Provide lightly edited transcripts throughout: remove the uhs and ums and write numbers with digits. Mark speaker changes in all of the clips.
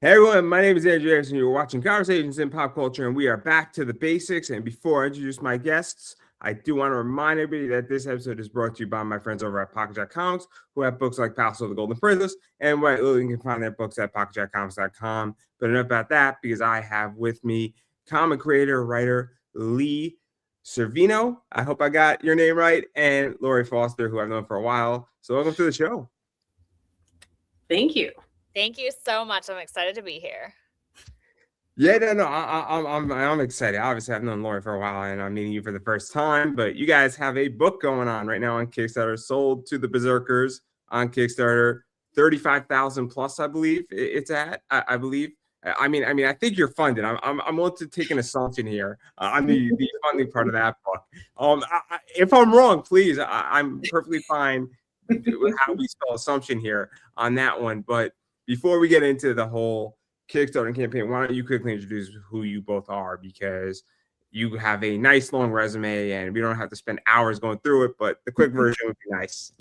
Speaker 1: Hey everyone, my name is Andrew Harrison. You're watching Conversations in Pop Culture, and we are back to the basics. And before I introduce my guests, I do want to remind everybody that this episode is brought to you by my friends over at Pocketjack Comics, who have books like Pass of the Golden Princess, and White Lily. You can find their books at pocketjackcomics.com. But enough about that, because I have with me comic creator, writer Lee Savino. I hope I got your name right, and Laurie Foster, who I've known for a while. So welcome to the show.
Speaker 2: Thank you.
Speaker 3: Thank you so much. I'm excited to be here.
Speaker 1: Yeah, no, I'm excited. Obviously, I've known Laurie for a while, and I'm meeting you for the first time. But you guys have a book going on right now on Kickstarter, sold to the Berserkers on Kickstarter, 35,000 plus, I believe it's at. I believe. I mean, I think you're funded. I'm willing to take an assumption here on the funding part of that book. If I'm wrong, please. I'm perfectly fine with how we spell assumption here on that one. But before we get into the whole Kickstarter campaign, why don't you quickly introduce who you both are, because you have a nice long resume and we don't have to spend hours going through it, but the quick version would be nice.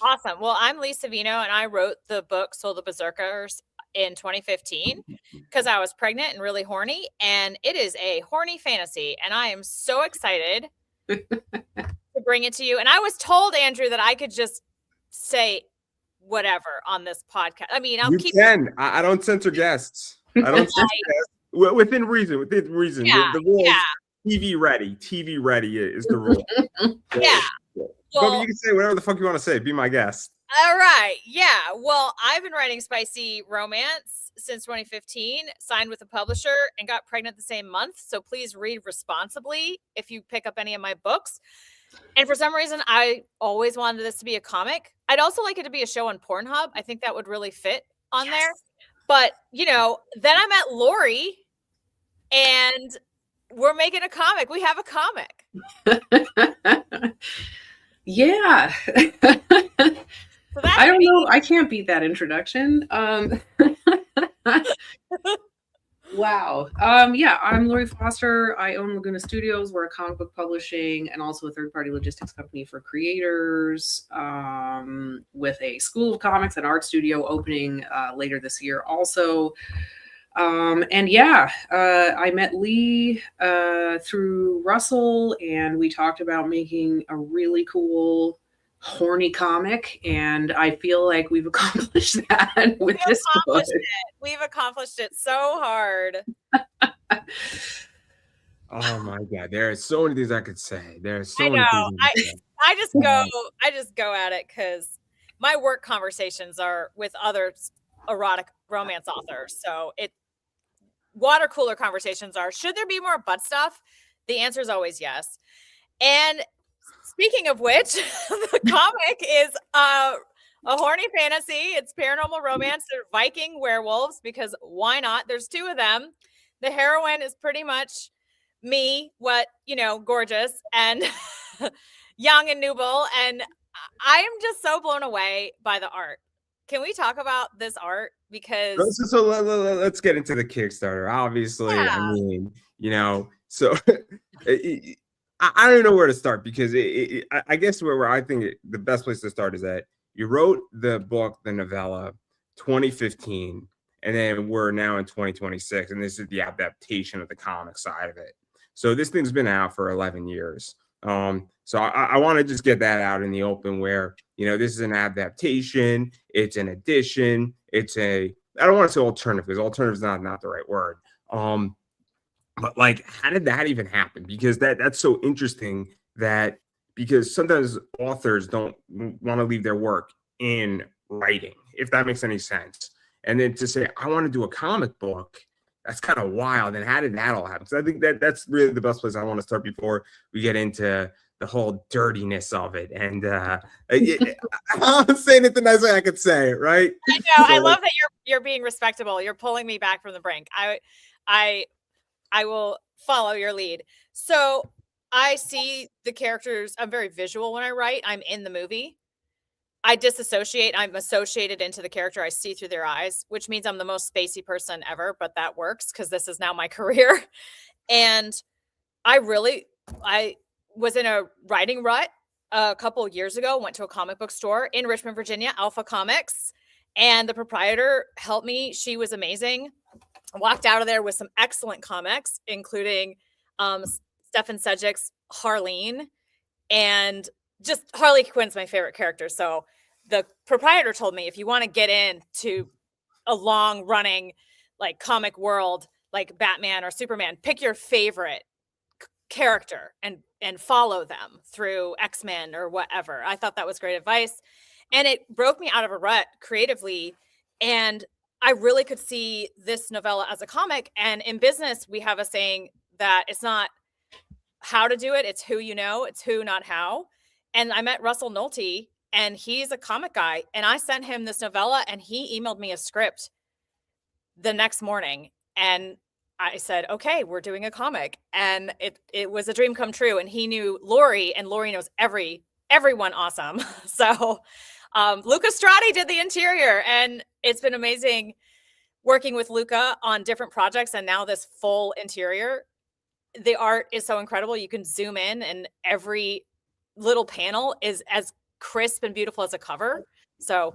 Speaker 3: Awesome. Well, I'm Lee Savino, and I wrote the book Soul the Berserkers in 2015 because I was pregnant and really horny, and it is a horny fantasy, and I am so excited to bring it to you. And I was told, Andrew, that I could just say whatever on this podcast. I mean,
Speaker 1: I don't censor guests. I don't censor guests. Within reason.
Speaker 3: Yeah,
Speaker 1: the rule is TV ready is the rule.
Speaker 3: Yeah.
Speaker 1: Well, but you can say whatever the fuck you want to say. Be my guest.
Speaker 3: All right. Yeah. Well, I've been writing spicy romance since 2015, signed with a publisher, and got pregnant the same month. So please read responsibly if you pick up any of my books. And for some reason, I always wanted this to be a comic. I'd also like it to be a show on Pornhub. I think that would really fit on there. But, then I met Laurie, and we're making a comic. We have a comic.
Speaker 2: Yeah.
Speaker 3: So
Speaker 2: I don't know. I can't beat that introduction. Wow. Yeah, I'm Laurie Foster. I own Laguna Studios. We're a comic book publishing and also a third-party logistics company for creators, with a school of comics and art studio opening later this year also. I met Lee through Russell, and we talked about making a really cool horny comic, and I feel like we've accomplished that with this book.
Speaker 3: We've accomplished it so hard.
Speaker 1: Oh my god, there are so many things I could say. There's so many things.
Speaker 3: I just go at it because my work conversations are with other erotic romance authors. So water cooler conversations are, should there be more butt stuff? The answer is always yes. And speaking of which, the comic is a horny fantasy. It's paranormal romance. They're Viking werewolves, because why not? There's two of them. The heroine is pretty much me, gorgeous and young and nubile. And I am just so blown away by the art. Can we talk about this art? Because
Speaker 1: let's get into the Kickstarter. Obviously, yeah. I mean, so I don't know where to start, because I guess where I think the best place to start is that you wrote the book, the novella, 2015, and then we're now in 2026, and this is the adaptation of the comic side of it. So this thing's been out for 11 years. So I want to just get that out in the open, where, this is an adaptation, it's an addition, I don't want to say alternative, because alternative is not the right word. But like, how did that even happen? Because that's so interesting, because sometimes authors don't want to leave their work in writing, if that makes any sense. And then to say, I want to do a comic book, that's kind of wild. And how did that all happen? So I think that's really the best place I want to start before we get into the whole dirtiness of it. And I'm saying it the nice way I could say it, right?
Speaker 3: I know. So, I love that you're being respectable. You're pulling me back from the brink. I will follow your lead. So I see the characters. I'm very visual when I write. I'm in the movie. I disassociate. I'm associated into the character. I see through their eyes, which means I'm the most spacey person ever, but that works because this is now my career. And I was in a writing rut a couple of years ago, went to a comic book store in Richmond, Virginia, Alpha Comics, And the proprietor helped me. She was amazing. I walked out of there with some excellent comics, including Stefan Sedgwick's Harleen, and just Harley Quinn's my favorite character. So the proprietor told me, if you want to get into a long running like comic world, like Batman or Superman, pick your favorite character and follow them through X-Men or whatever. I thought that was great advice. And it broke me out of a rut creatively. And I really could see this novella as a comic. And in business, we have a saying that it's not how to do it, it's who you know, it's who, not how. And I met Russell Nolte, and he's a comic guy. And I sent him this novella, and he emailed me a script the next morning. And I said, okay, we're doing a comic. And it was a dream come true. And he knew Laurie, and Laurie knows everyone awesome. So Luca Strati did the interior, and it's been amazing working with Luca on different projects. And now this full interior, the art is so incredible. You can zoom in, and every little panel is as crisp and beautiful as a cover. So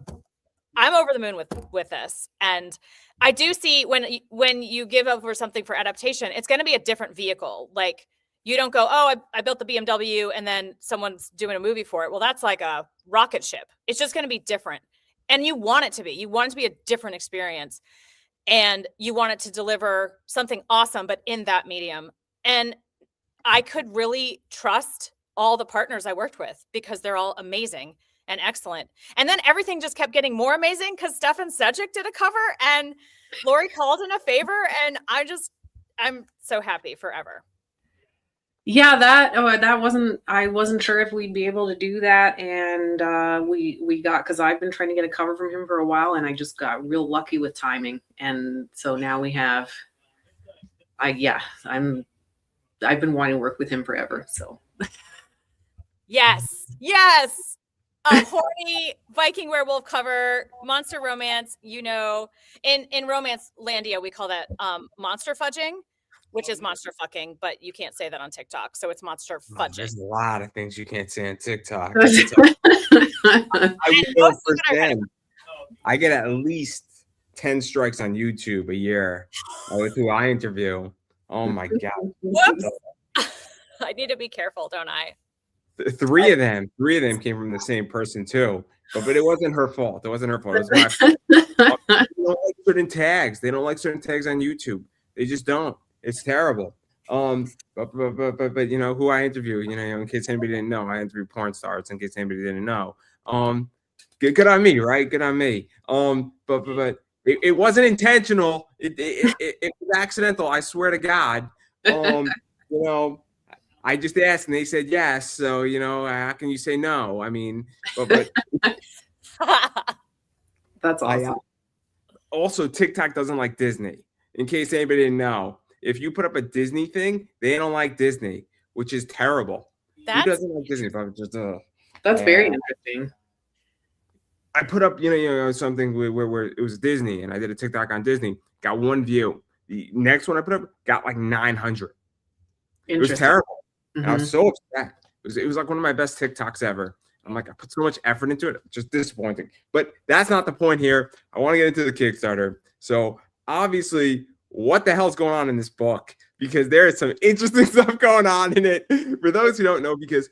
Speaker 3: I'm over the moon with this. And I do see when you give over something for adaptation, it's going to be a different vehicle. Like, you don't go, oh, I built the BMW and then someone's doing a movie for it. Well, that's like a rocket ship. It's just going to be different. And you want it to be. You want it to be a different experience. And you want it to deliver something awesome, but in that medium. And I could really trust all the partners I worked with because they're all amazing and excellent. And then everything just kept getting more amazing because Stefan Sedgwick did a cover and Laurie called in a favor. And I'm so happy forever.
Speaker 2: Yeah, I wasn't sure if we'd be able to do that. And we got, because I've been trying to get a cover from him for a while, and I just got real lucky with timing. And so now we have, I've been wanting to work with him forever. So
Speaker 3: yes. A horny Viking werewolf cover, monster romance, in Romance Landia, we call that monster fudging, which is monster fucking, but you can't say that on TikTok. So it's monster fudging.
Speaker 1: There's a lot of things you can't say on TikTok. I get at least 10 strikes on YouTube a year with who I interview. Oh my God.
Speaker 3: Whoops. I need to be careful, don't I?
Speaker 1: Three of them came from the same person too, but it wasn't her fault. It wasn't her fault. It was my fault. They don't like certain tags. They don't like certain tags on YouTube. They just don't. It's terrible. But who I interview, in case anybody didn't know, I interview porn stars. In case anybody didn't know, good on me, right? Good on me. But it wasn't intentional. It was accidental. I swear to God. I just asked and they said yes. So, how can you say no? I mean, but
Speaker 2: that's awesome.
Speaker 1: Also, TikTok doesn't like Disney. In case anybody didn't know, if you put up a Disney thing, they don't like Disney, which is terrible. Who doesn't like Disney?
Speaker 2: That's very interesting.
Speaker 1: I put up, something where it was Disney, and I did a TikTok on Disney. Got 1 view. The next one I put up got like 900. It was terrible. And I was so upset. It was like one of my best TikToks ever. I'm like, I put so much effort into it. Just disappointing. But that's not the point here. I want to get into the Kickstarter. So obviously, what the hell's going on in this book? Because there is some interesting stuff going on in it. For those who don't know, because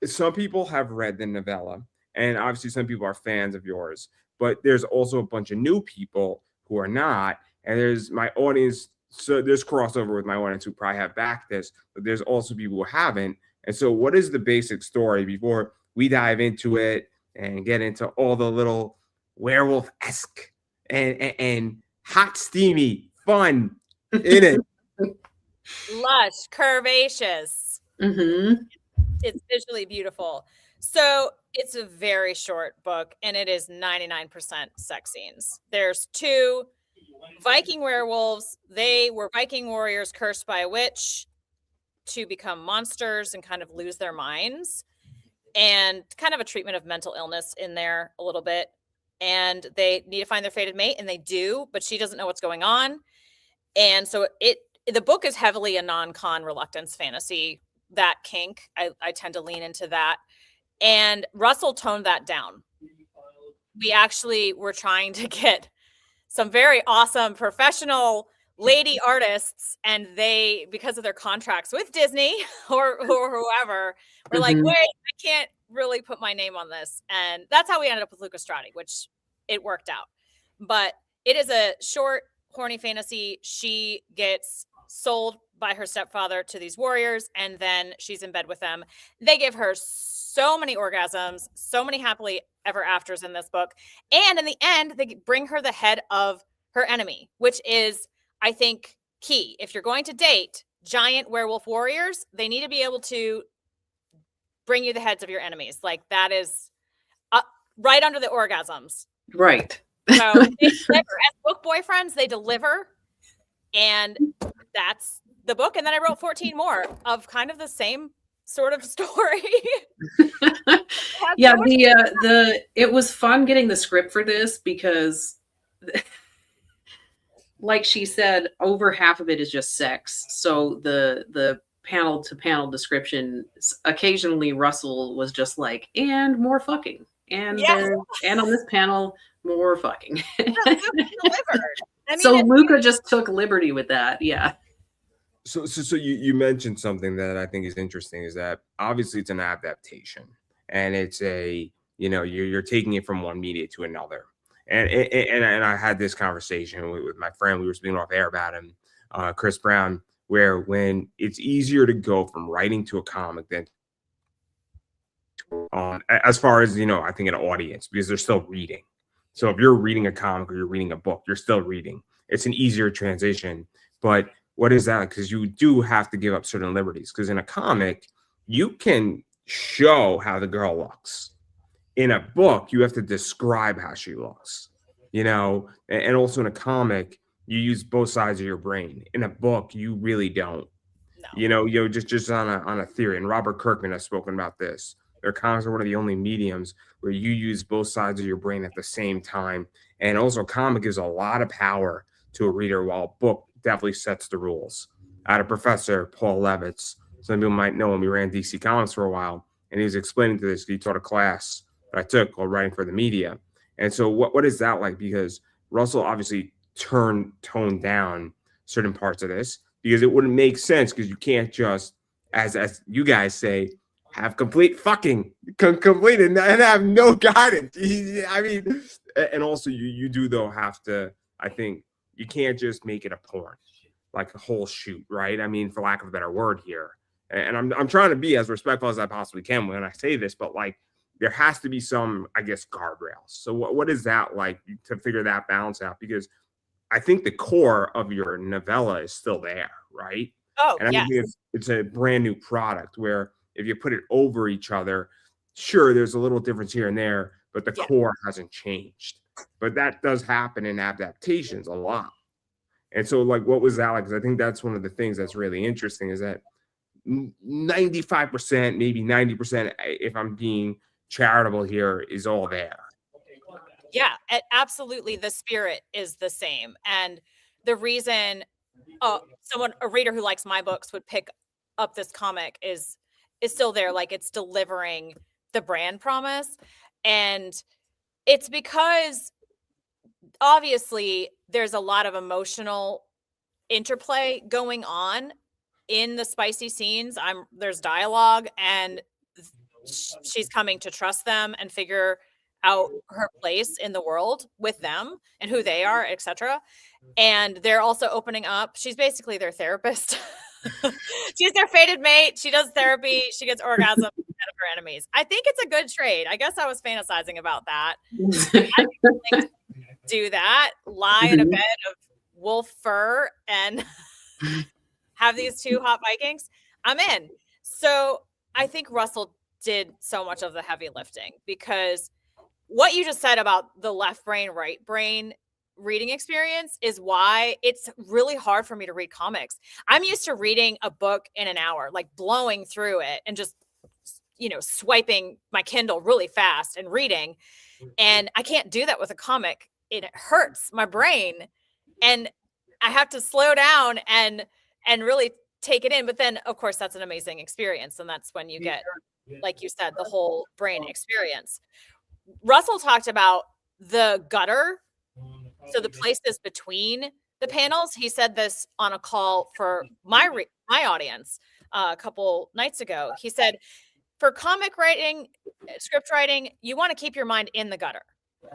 Speaker 1: some people have read the novella, and obviously some people are fans of yours. But there's also a bunch of new people who are not. And there's my audience. So there's crossover with my audience who probably have backed this, but there's also people who haven't. And so what is the basic story before we dive into it and get into all the little werewolf-esque and hot, steamy fun in it?
Speaker 3: Lush, curvaceous.
Speaker 2: Mm-hmm.
Speaker 3: It's visually beautiful. So it's a very short book, and it is 99% sex scenes. There's 2 Viking werewolves. They were Viking warriors cursed by a witch to become monsters and kind of lose their minds, and kind of a treatment of mental illness in there a little bit. And they need to find their fated mate, and they do, but she doesn't know what's going on. And so the book is heavily a non-con reluctance fantasy, that kink. I tend to lean into that. And Russell toned that down. we actually were trying to get some very awesome professional lady artists, and they, because of their contracts with Disney or whoever, were like, wait, I can't really put my name on this. And that's how we ended up with Luca Strati, which it worked out. But it is a short, horny fantasy. She gets sold by her stepfather to these warriors, and then she's in bed with them. They give her so many orgasms, so many happily ever afters in this book. And in the end, they bring her the head of her enemy, which is, I think, key. If you're going to date giant werewolf warriors, they need to be able to bring you the heads of your enemies. Like, that is right under the orgasms.
Speaker 2: Right.
Speaker 3: So they deliver. As book boyfriends, they deliver. And that's the book. And then I wrote 14 more of kind of the same sort of story.
Speaker 2: Yeah, it was fun getting the script for this because like she said, over half of it is just sex. So the panel to panel description, occasionally Russell was just like, and more fucking. And and on this panel, more fucking. So Luca just took liberty with that. Yeah.
Speaker 1: So you mentioned something that I think is interesting, is that obviously it's an adaptation, and it's a, you know, you're taking it from one media to another. And I had this conversation with my friend. We were speaking off air about him, Chris Brown, where when it's easier to go from writing to a comic than as far as, you know, I think an audience, because they're still reading. So if you're reading a comic or you're reading a book, you're still reading. It's an easier transition. But what is that? Because you do have to give up certain liberties. Because in a comic, you can show how the girl looks. In a book, you have to describe how she looks, you know, and also in a comic, you use both sides of your brain. In a book, you really don't. No. You know, just on a theory. And Robert Kirkman has spoken about this. Their comics are one of the only mediums where you use both sides of your brain at the same time. And also, comic gives a lot of power to a reader, while a book definitely sets the rules. I had a professor, Paul Levitz. Some people might know him. He ran DC Comics for a while, and he was explaining to this. He taught a class that I took while writing for the media. And so what is that like? Because Russell obviously toned down certain parts of this, because it wouldn't make sense, because you can't just, as you guys say, have complete fucking complete and have no guidance. I mean, and also you do though have to, I think you can't just make it a porn, like a whole shoot, right? I mean, for lack of a better word here. And I'm trying to be as respectful as I possibly can when I say this, but like, there has to be some, I guess, guardrails. So what is that like to figure that balance out? Because I think the core of your novella is still there, right?
Speaker 3: Oh,
Speaker 1: and I think it's a brand new product where if you put it over each other, sure, there's a little difference here and there, but the core hasn't changed. But that does happen in adaptations a lot. And so, like, what was that like? Because I think that's one of the things that's really interesting, is that 95%, maybe 90%, if I'm being charitable here, is all there.
Speaker 3: Yeah, absolutely. The spirit is the same. And the reason a reader who likes my books would pick up this comic is still there. Like, it's delivering the brand promise. And it's because obviously there's a lot of emotional interplay going on in the spicy scenes. There's dialogue, and she's coming to trust them and figure out her place in the world with them and who they are, etc. And they're also opening up. She's basically their therapist. She's their fated mate. She does therapy. She gets orgasm out of her enemies. I think it's a good trade. I guess I was fantasizing about that. I do that, lie in a bed of wolf fur and have these two hot Vikings. I'm in. So I think Russell did so much of the heavy lifting, because what you just said about the left brain, right brain reading experience is why it's really hard for me to read comics. I'm used to reading a book in an hour, like blowing through it and just, you know, swiping my Kindle really fast and reading. And I can't do that with a comic. It hurts my brain, and I have to slow down and really take it in. But then, of course, that's an amazing experience. And that's when you get, like you said, the whole brain experience. Russell talked about the gutter, so the place is between the panels. He said this on a call for my audience a couple nights ago. He said, for comic writing, script writing, you want to keep your mind in the gutter,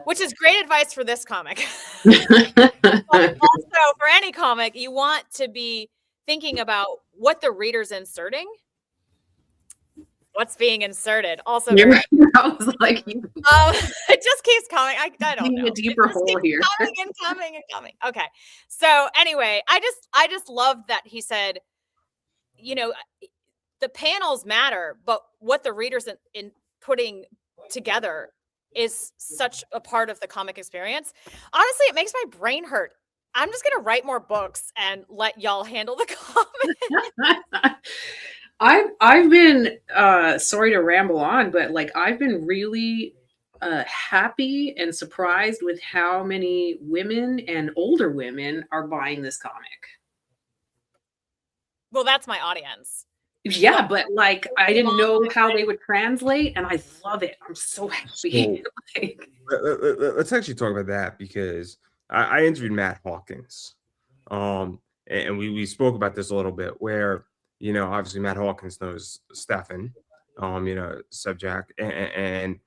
Speaker 3: which is great advice for this comic. But also for any comic, you want to be thinking about what the reader's inserting. What's being inserted? Also, very
Speaker 2: I was like,
Speaker 3: it just keeps coming. I don't know.
Speaker 2: A deeper hole here.
Speaker 3: Coming. Okay. So anyway, I just love that he said, you know, the panels matter, but what the readers in putting together is such a part of the comic experience. Honestly, it makes my brain hurt. I'm just gonna write more books and let y'all handle the comic.
Speaker 2: I've been sorry to ramble on, but like I've been really happy and surprised with how many women and older women are buying this comic.
Speaker 3: Well, that's my audience.
Speaker 2: Yeah, but like I didn't know how they would translate, and I love it. I'm so happy.
Speaker 1: Let's actually talk about that, because I interviewed Matt Hawkins, and we spoke about this a little bit, where, you know, obviously Matt Hawkins knows Stefan, you know, Subject, and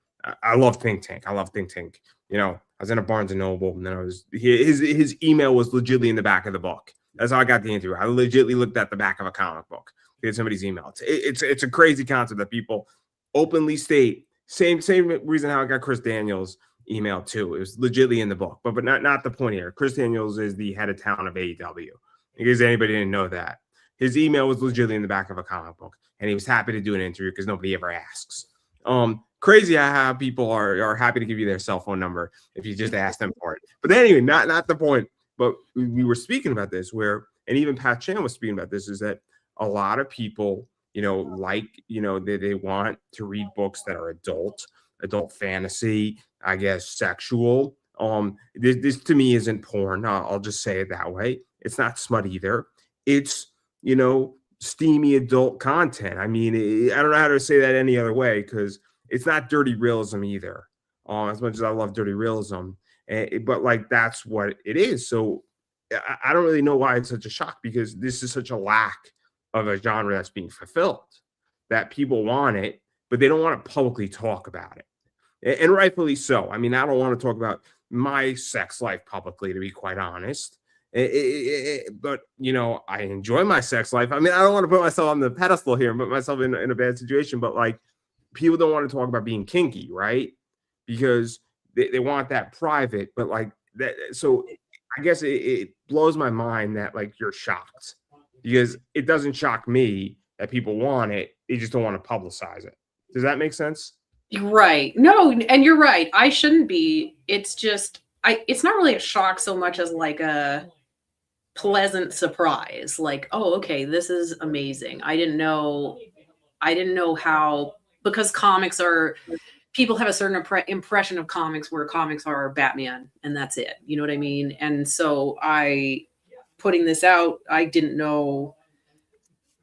Speaker 1: I love Think Tank. I love Think Tank. You know, I was in a Barnes and Noble, and then his email was legitimately in the back of the book. That's how I got the interview. I legitimately looked at the back of a comic book to get somebody's email. It's a crazy concept that people openly state. Same reason how I got Chris Daniels' email too. It was legitimately in the book, but not the point here. Chris Daniels is the head of talent of AEW. In case anybody didn't know that, his email was legitimately in the back of a comic book, and he was happy to do an interview because nobody ever asks. Crazy how people are happy to give you their cell phone number if you just ask them for it. But anyway, not the point. But we were speaking about this, where, and even Pat Chan was speaking about this, is that a lot of people, you know, like, you know, they want to read books that are adult fantasy, I guess, sexual. This to me isn't porn. I'll just say it that way. It's not smut either. It's, you know, steamy adult content. I mean, I don't know how to say that any other way, because it's not dirty realism either. As much as I love dirty realism, but like that's what it is. So I don't really know why it's such a shock, because this is such a lack of a genre that's being fulfilled, that people want it, but they don't want to publicly talk about it, and rightfully so. I mean, I don't want to talk about my sex life publicly, to be quite honest. But you know, I enjoy my sex life. I mean, I don't want to put myself on the pedestal here and put myself in a bad situation, but like, people don't want to talk about being kinky, right? Because they want that private, but like that. So I guess it blows my mind that like you're shocked, because it doesn't shock me that people want it. They just don't want to publicize it. Does that make sense?
Speaker 2: Right. No, and you're right. I shouldn't be. It's just, it's not really a shock so much as like a pleasant surprise. Like, oh, okay, this is amazing. I didn't know how, because comics are, people have a certain impression of comics where comics are Batman and that's it. You know what I mean? And so putting this out, I didn't know,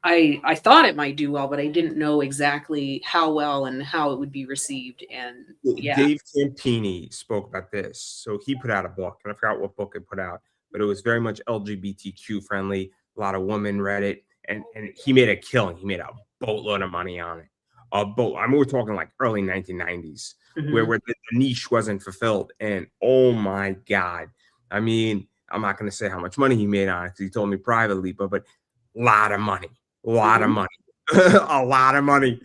Speaker 2: I thought it might do well, but I didn't know exactly how well and how it would be received. And yeah.
Speaker 1: Dave Campini spoke about this. So he put out a book, and I forgot what book it put out, but it was very much LGBTQ friendly. A lot of women read it, and he made a killing. He made a boatload of money on it. I mean, we're talking like early 1990s, where the niche wasn't fulfilled. And oh my God, I mean, I'm not going to say how much money he made on it, because he told me privately, but a lot of money, a lot of money.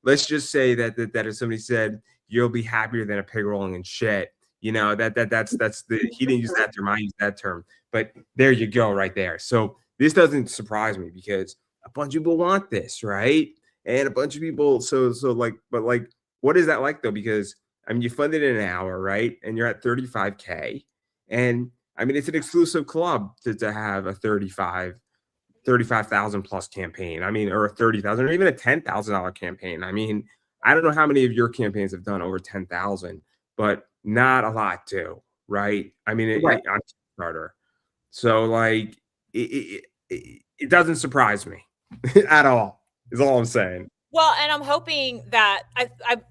Speaker 1: Let's just say that if somebody said you'll be happier than a pig rolling in shit, you know, that's the, he didn't use that term, I used that term, but there you go, right there. So this doesn't surprise me, because a bunch of people want this, right? And a bunch of people, so like, but like, what is that like though? Because I mean, you funded in an hour, right? And you're at 35K, and I mean, it's an exclusive club to have a 35,000 plus campaign. I mean, or a 30,000, or even a $10,000 campaign. I mean, I don't know how many of your campaigns have done over 10,000, but not a lot do, right? I mean,
Speaker 2: right.
Speaker 1: On Kickstarter. So like, it doesn't surprise me at all, is all I'm saying.
Speaker 3: Well, and I'm hoping that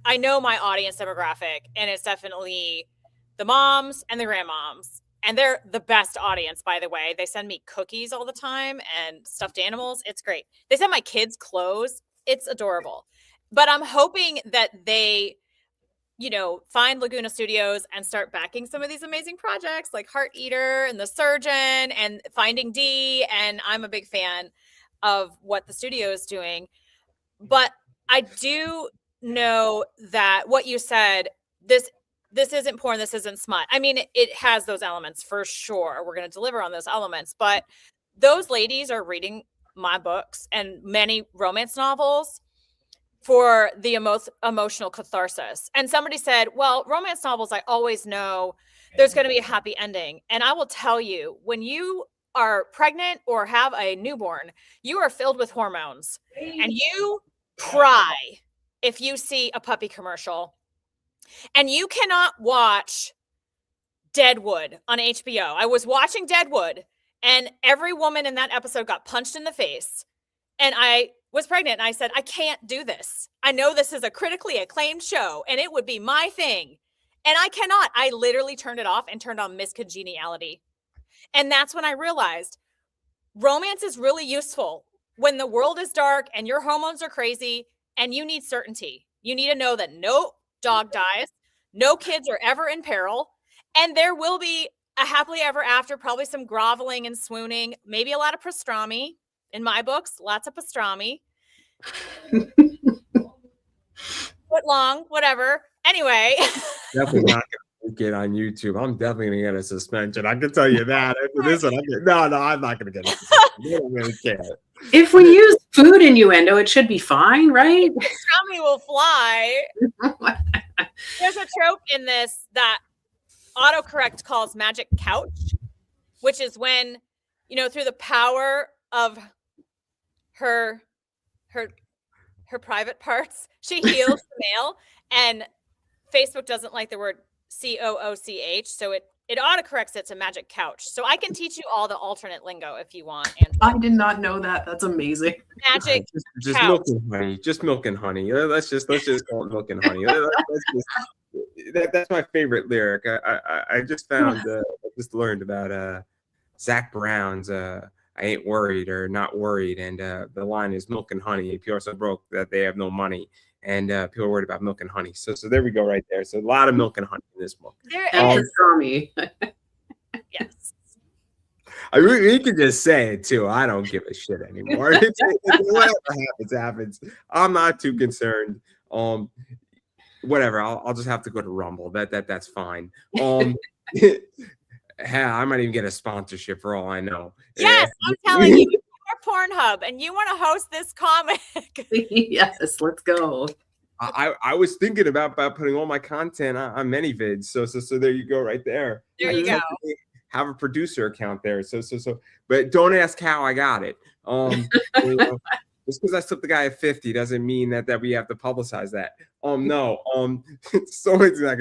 Speaker 3: I know my audience demographic, and it's definitely the moms and the grandmoms. And they're the best audience, by the way. They send me cookies all the time and stuffed animals. It's great. They send my kids clothes. It's adorable. But I'm hoping that they, find Laguna Studios and start backing some of these amazing projects like Heart Eater and The Surgeon and Finding D. And I'm a big fan of what the studio is doing. But I do know that what you said, this isn't porn, this isn't smut. I mean, it has those elements for sure. We're going to deliver on those elements, but those ladies are reading my books and many romance novels for the emotional catharsis. And somebody said, well, romance novels, I always know there's going to be a happy ending. And I will tell you, when you are pregnant or have a newborn, you are filled with hormones and you cry if you see a puppy commercial. And you cannot watch Deadwood on HBO. I was watching Deadwood and every woman in that episode got punched in the face. And I was pregnant and I said, I can't do this. I know this is a critically acclaimed show and it would be my thing. And I cannot. I literally turned it off and turned on Miss Congeniality. And that's when I realized romance is really useful when the world is dark and your hormones are crazy and you need certainty. You need to know that no dog dies, no kids are ever in peril, and there will be a happily ever after, probably some groveling and swooning, maybe a lot of pastrami. In my books, lots of pastrami. Foot long, whatever. Anyway.
Speaker 1: Definitely not going to get on YouTube. I'm definitely going to get a suspension. I can tell you that. After this one, I'm not going to get a suspension. I don't really care.
Speaker 2: If we use food innuendo, it should be fine, right?
Speaker 3: Pastrami will fly. There's a trope in this that autocorrect calls magic couch, which is when, through the power of her private parts, she heals the male, and Facebook doesn't like the word COOCH, so it autocorrects it to magic couch. So I can teach you all the alternate lingo if you want.
Speaker 2: I did not know that. That's amazing.
Speaker 3: Magic
Speaker 1: just
Speaker 3: couch.
Speaker 1: Milk and honey. Just milk and honey. Let's just call it milk and honey. That's my favorite lyric. I just found just learned about Zach Brown's I ain't worried or not worried, and the line is milk and honey. People are so broke that they have no money, and people are worried about milk and honey. So there we go, right there. So a lot of milk and honey in this book.
Speaker 3: There
Speaker 2: is for me.
Speaker 3: Yes.
Speaker 1: You can just say it too. I don't give a shit anymore. Whatever happens. I'm not too concerned. Whatever. I'll just have to go to Rumble. That's fine. Hell, I might even get a sponsorship for all I know.
Speaker 3: Yes, I'm telling you, you're Pornhub and you want to host this comic.
Speaker 2: Yes, let's go.
Speaker 1: I was thinking about putting all my content on ManyVids. So there you go, right there.
Speaker 3: There you go.
Speaker 1: Have a producer account there. So, but don't ask how I got it. Just because I slipped the guy at 50 doesn't mean that we have to publicize that. No. So many things I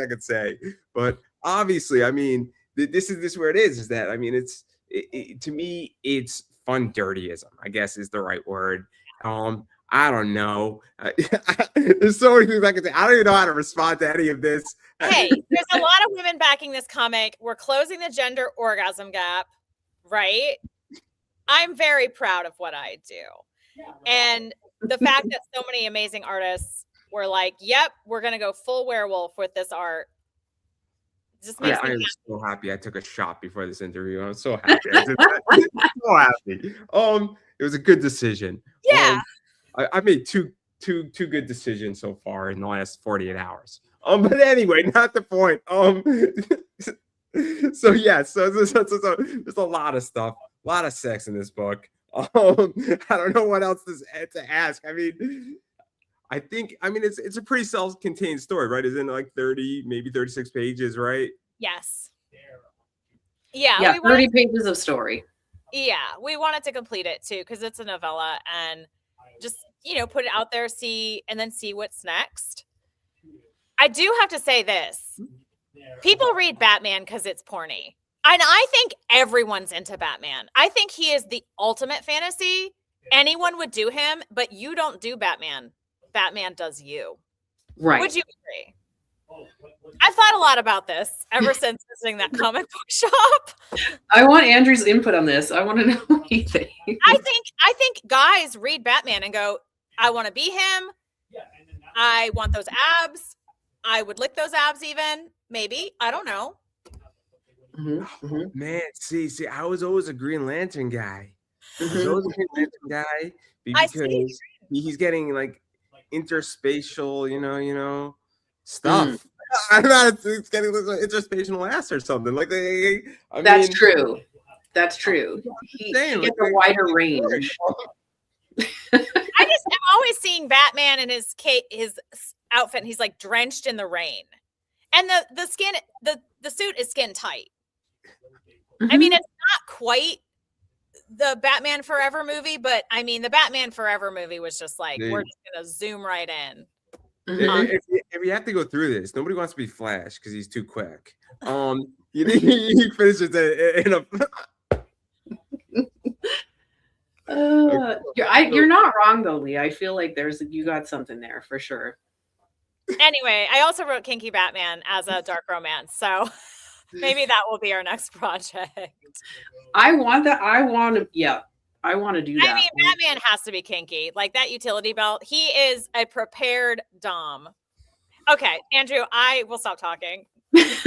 Speaker 1: could say. But obviously, I mean, this is where it is that, I mean, to me, it's fun dirtyism, I guess is the right word. I don't know. There's so many things I could say. I don't even know how to respond to any of this.
Speaker 3: Hey, there's a lot of women backing this comic. We're closing the gender orgasm gap, right? I'm very proud of what I do. And the fact that so many amazing artists were like, yep, we're going to go full werewolf with this art. Just makes me
Speaker 1: I'm so happy I took a shot before this interview. I'm so happy. I'm so happy. It was a good decision.
Speaker 3: Yeah.
Speaker 1: I made two good decisions so far in the last 48 hours. But anyway, not the point. So there's a lot of stuff, a lot of sex in this book. I don't know what else to ask. I mean, it's a pretty self-contained story, right? Isn't it like 30, maybe 36 pages, right?
Speaker 3: Yes. Yeah.
Speaker 2: 30 pages of story.
Speaker 3: Yeah, we wanted to complete it too because it's a novella and just put it out there, see what's next. I do have to say this: people read Batman because it's porny, and I think everyone's into Batman. I think he is the ultimate fantasy, anyone would do him, but you don't do Batman. Batman does you.
Speaker 2: Right.
Speaker 3: Would you agree? I've thought a lot about this ever since visiting that comic book shop.
Speaker 2: I want Andrew's input on this. I want to know what you think.
Speaker 3: I think guys read Batman and go, I want to be him. I want those abs. I would lick those abs even. Maybe. I don't know.
Speaker 1: Man, see, I was always a Green Lantern guy. I was always a Green Lantern guy because he's getting like interspatial, you know, stuff. I don't know, it's getting interspatial ass or something. Like
Speaker 2: That's true. That's true. He gets a wider range.
Speaker 3: I'm always seeing Batman in his outfit, and he's like drenched in the rain, and the skin, the suit is skin tight. I mean, it's not quite the Batman Forever movie, but I mean, the Batman Forever movie was just like, we're just gonna zoom right in.
Speaker 1: If you have to go through this, nobody wants to be Flash because he's too quick. You finish it in a.
Speaker 2: You're not wrong though, Lee. I feel like you got something there for sure.
Speaker 3: Anyway, I also wrote Kinky Batman as a dark romance, so maybe that will be our next project.
Speaker 2: I want that. I want to do that. I mean,
Speaker 3: Batman has to be kinky. Like that utility belt. He is a prepared dom. Okay, Andrew, I will stop talking.
Speaker 1: I'm just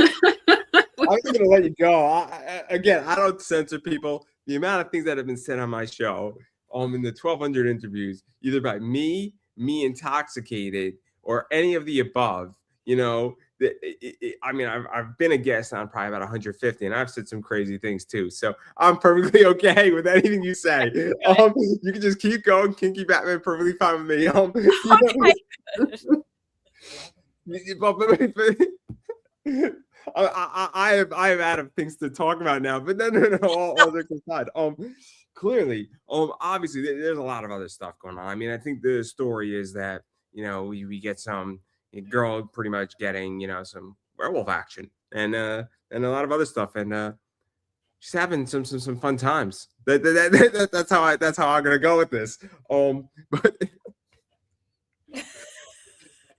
Speaker 1: going to let you go. I don't censor people. The amount of things that have been said on my show, in the 1,200 interviews, either by me intoxicated, or any of the above, I mean, I've been a guest on probably about 150, and I've said some crazy things too. So I'm perfectly okay with anything you say. You can just keep going. Kinky Batman, perfectly fine with me. I have out of things to talk about now, but no, all jokes aside. Clearly, obviously, there's a lot of other stuff going on. I mean, I think the story is that we get some girl pretty much getting some werewolf action and a lot of other stuff, and she's having some fun times. That's how I'm gonna go with this. But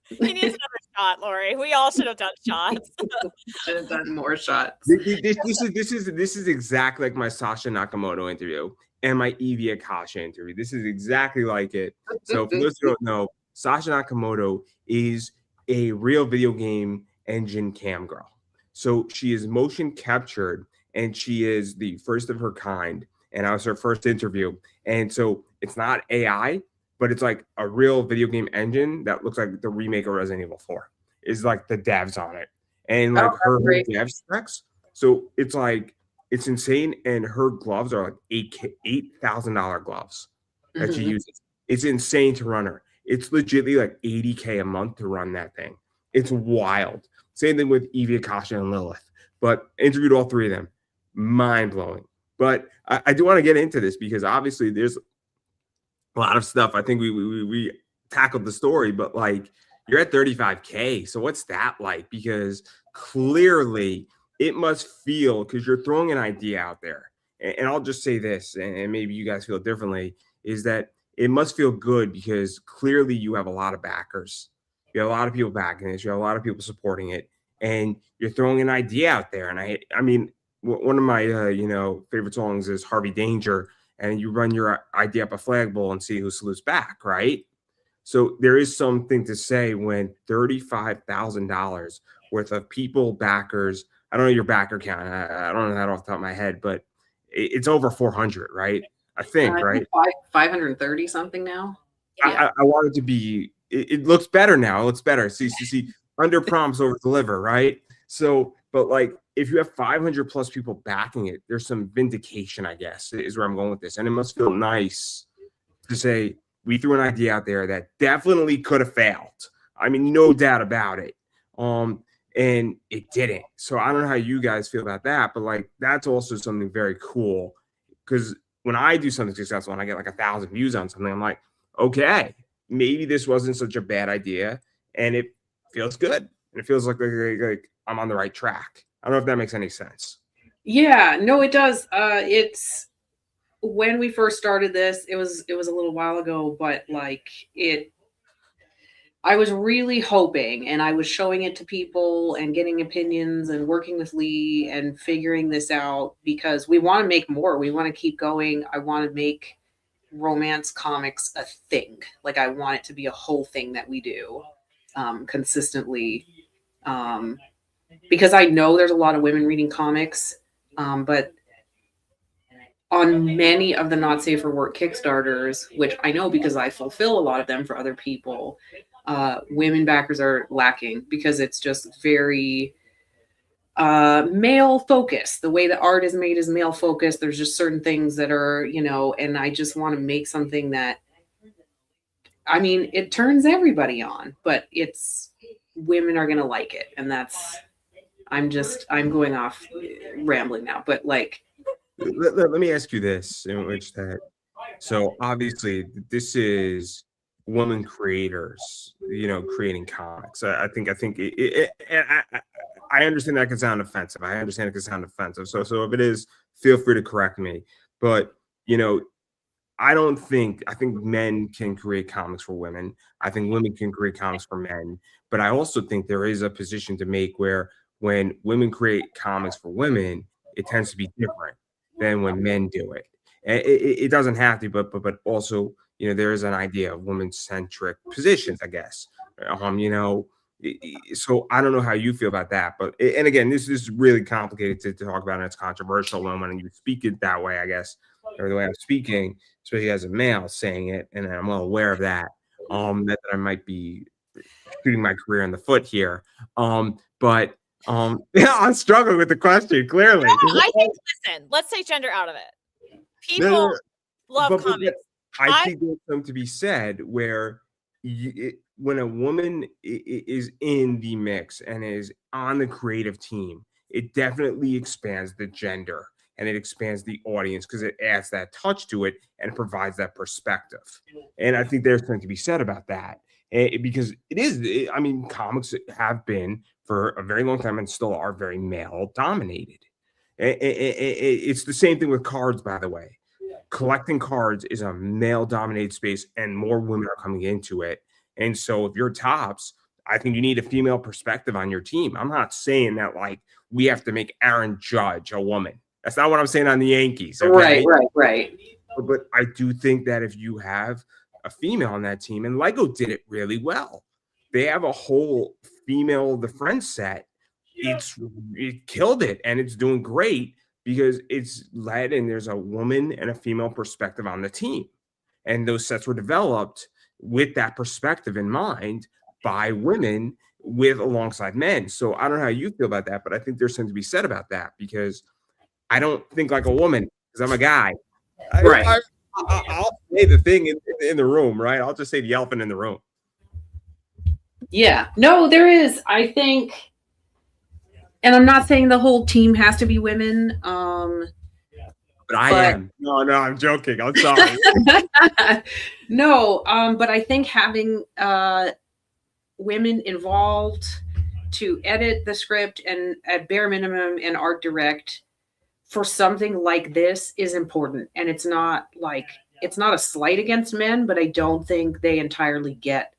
Speaker 3: he needs another shot, Laurie. We all should have done shots.
Speaker 2: Should have done more shots.
Speaker 1: This is exactly like my Sasha Nakamoto interview and my Evie Akasha interview. This is exactly like it. So for those who don't know, Sasha Nakamoto is a real video game engine cam girl. So she is motion captured, and she is the first of her kind. And I was her first interview. And so it's not AI, but it's like a real video game engine that looks like the remake of Resident Evil 4. Is like the devs on it. And like her dev specs. So it's like, it's insane. And her gloves are like $8,000 gloves that she uses. It's insane to run her. It's legitimately like $80K a month to run that thing. It's wild. Same thing with Evie Akasha and Lilith. But interviewed all three of them. Mind-blowing. But I do want to get into this because obviously there's a lot of stuff. I think we tackled the story, but like you're at 35K. So what's that like? Because clearly it must feel, because you're throwing an idea out there. And I'll just say this, and maybe you guys feel differently, is that it must feel good because clearly you have a lot of backers. You have a lot of people backing this. You have a lot of people supporting it, and you're throwing an idea out there. And I mean, one of my favorite songs is Harvey Danger, and you run your idea up a flagpole and see who salutes back, right? So there is something to say when $35,000 worth of people backers. I don't know your backer count. I don't know that off the top of my head, but it's over 400, right? I think, right?
Speaker 2: 530 something now.
Speaker 1: Yeah. I want it to be. It looks better now. It looks better. See, under promise, over deliver, right? So, but like, if you have 500 plus people backing it, there's some vindication, I guess, is where I'm going with this. And it must feel nice to say we threw an idea out there that definitely could have failed. I mean, no doubt about it. And it didn't. So I don't know how you guys feel about that, but like that's also something very cool, because when I do something successful and I get like 1,000 views on something, I'm like, okay, maybe this wasn't such a bad idea, and it feels good. And it feels like I'm on the right track. I don't know if that makes any sense.
Speaker 2: Yeah, no, it does. when we first started this, it was a little while ago, but like I was really hoping, and I was showing it to people and getting opinions and working with Lee and figuring this out because we want to make more. We want to keep going. I want to make romance comics a thing. Like I want it to be a whole thing that we do consistently. Because I know there's a lot of women reading comics, but on many of the Not Safe for Work Kickstarters, which I know because I fulfill a lot of them for other people, women backers are lacking because it's just very male focused. The way the art is made is male focused. There's just certain things that are, and I just want to make something that, I mean, it turns everybody on, but women are going to like it. And I'm going off rambling now, but like,
Speaker 1: let me ask you this, in which that, so obviously this is women creators, creating comics. I think I understand that can sound offensive. I understand it can sound offensive. So if it is, feel free to correct me. But I think men can create comics for women. I think women can create comics for men. But I also think there is a position to make where when women create comics for women, it tends to be different than when men do it. And it doesn't have to, but also, there is an idea of women-centric positions, I guess. So I don't know how you feel about that, but and again, this is really complicated to talk about, and it's controversial when you speak it that way, I guess, or the way I'm speaking, especially as a male saying it, and I'm well aware of that. That I might be shooting my career in the foot here. But yeah, I'm struggling with the question, clearly.
Speaker 3: No, I think, listen, let's take gender out of it. People love comics.
Speaker 1: I think there's something to be said where when a woman is in the mix and is on the creative team, it definitely expands the gender and it expands the audience because it adds that touch to it and provides that perspective. And I think there's something to be said about that. Because I mean, comics have been for a very long time and still are very male dominated. It's the same thing with cards, by the way. Collecting cards is a male dominated space and more women are coming into it. And so if you're tops, I think you need a female perspective on your team. I'm not saying that like we have to make Aaron Judge a woman. That's not what I'm saying on the Yankees. Okay?
Speaker 2: Right.
Speaker 1: But I do think that if you have a female on that team, and Lego did it really well. They have a whole female the Friends set. It killed it, and it's doing great because it's led and there's a woman and a female perspective on the team, and those sets were developed with that perspective in mind by women alongside men. So I don't know how you feel about that, but I think there's something to be said about that because I don't think like a woman because I'm a guy.
Speaker 2: Right.
Speaker 1: I'll say the thing in the room, right? I'll just say the elephant in the room.
Speaker 2: Yeah. No, there is. I think, and I'm not saying the whole team has to be women.
Speaker 1: But I am. No, I'm joking. I'm sorry.
Speaker 2: No, but I think having women involved to edit the script and at bare minimum and art direct for something like this is important. And it's not a slight against men, but I don't think they entirely get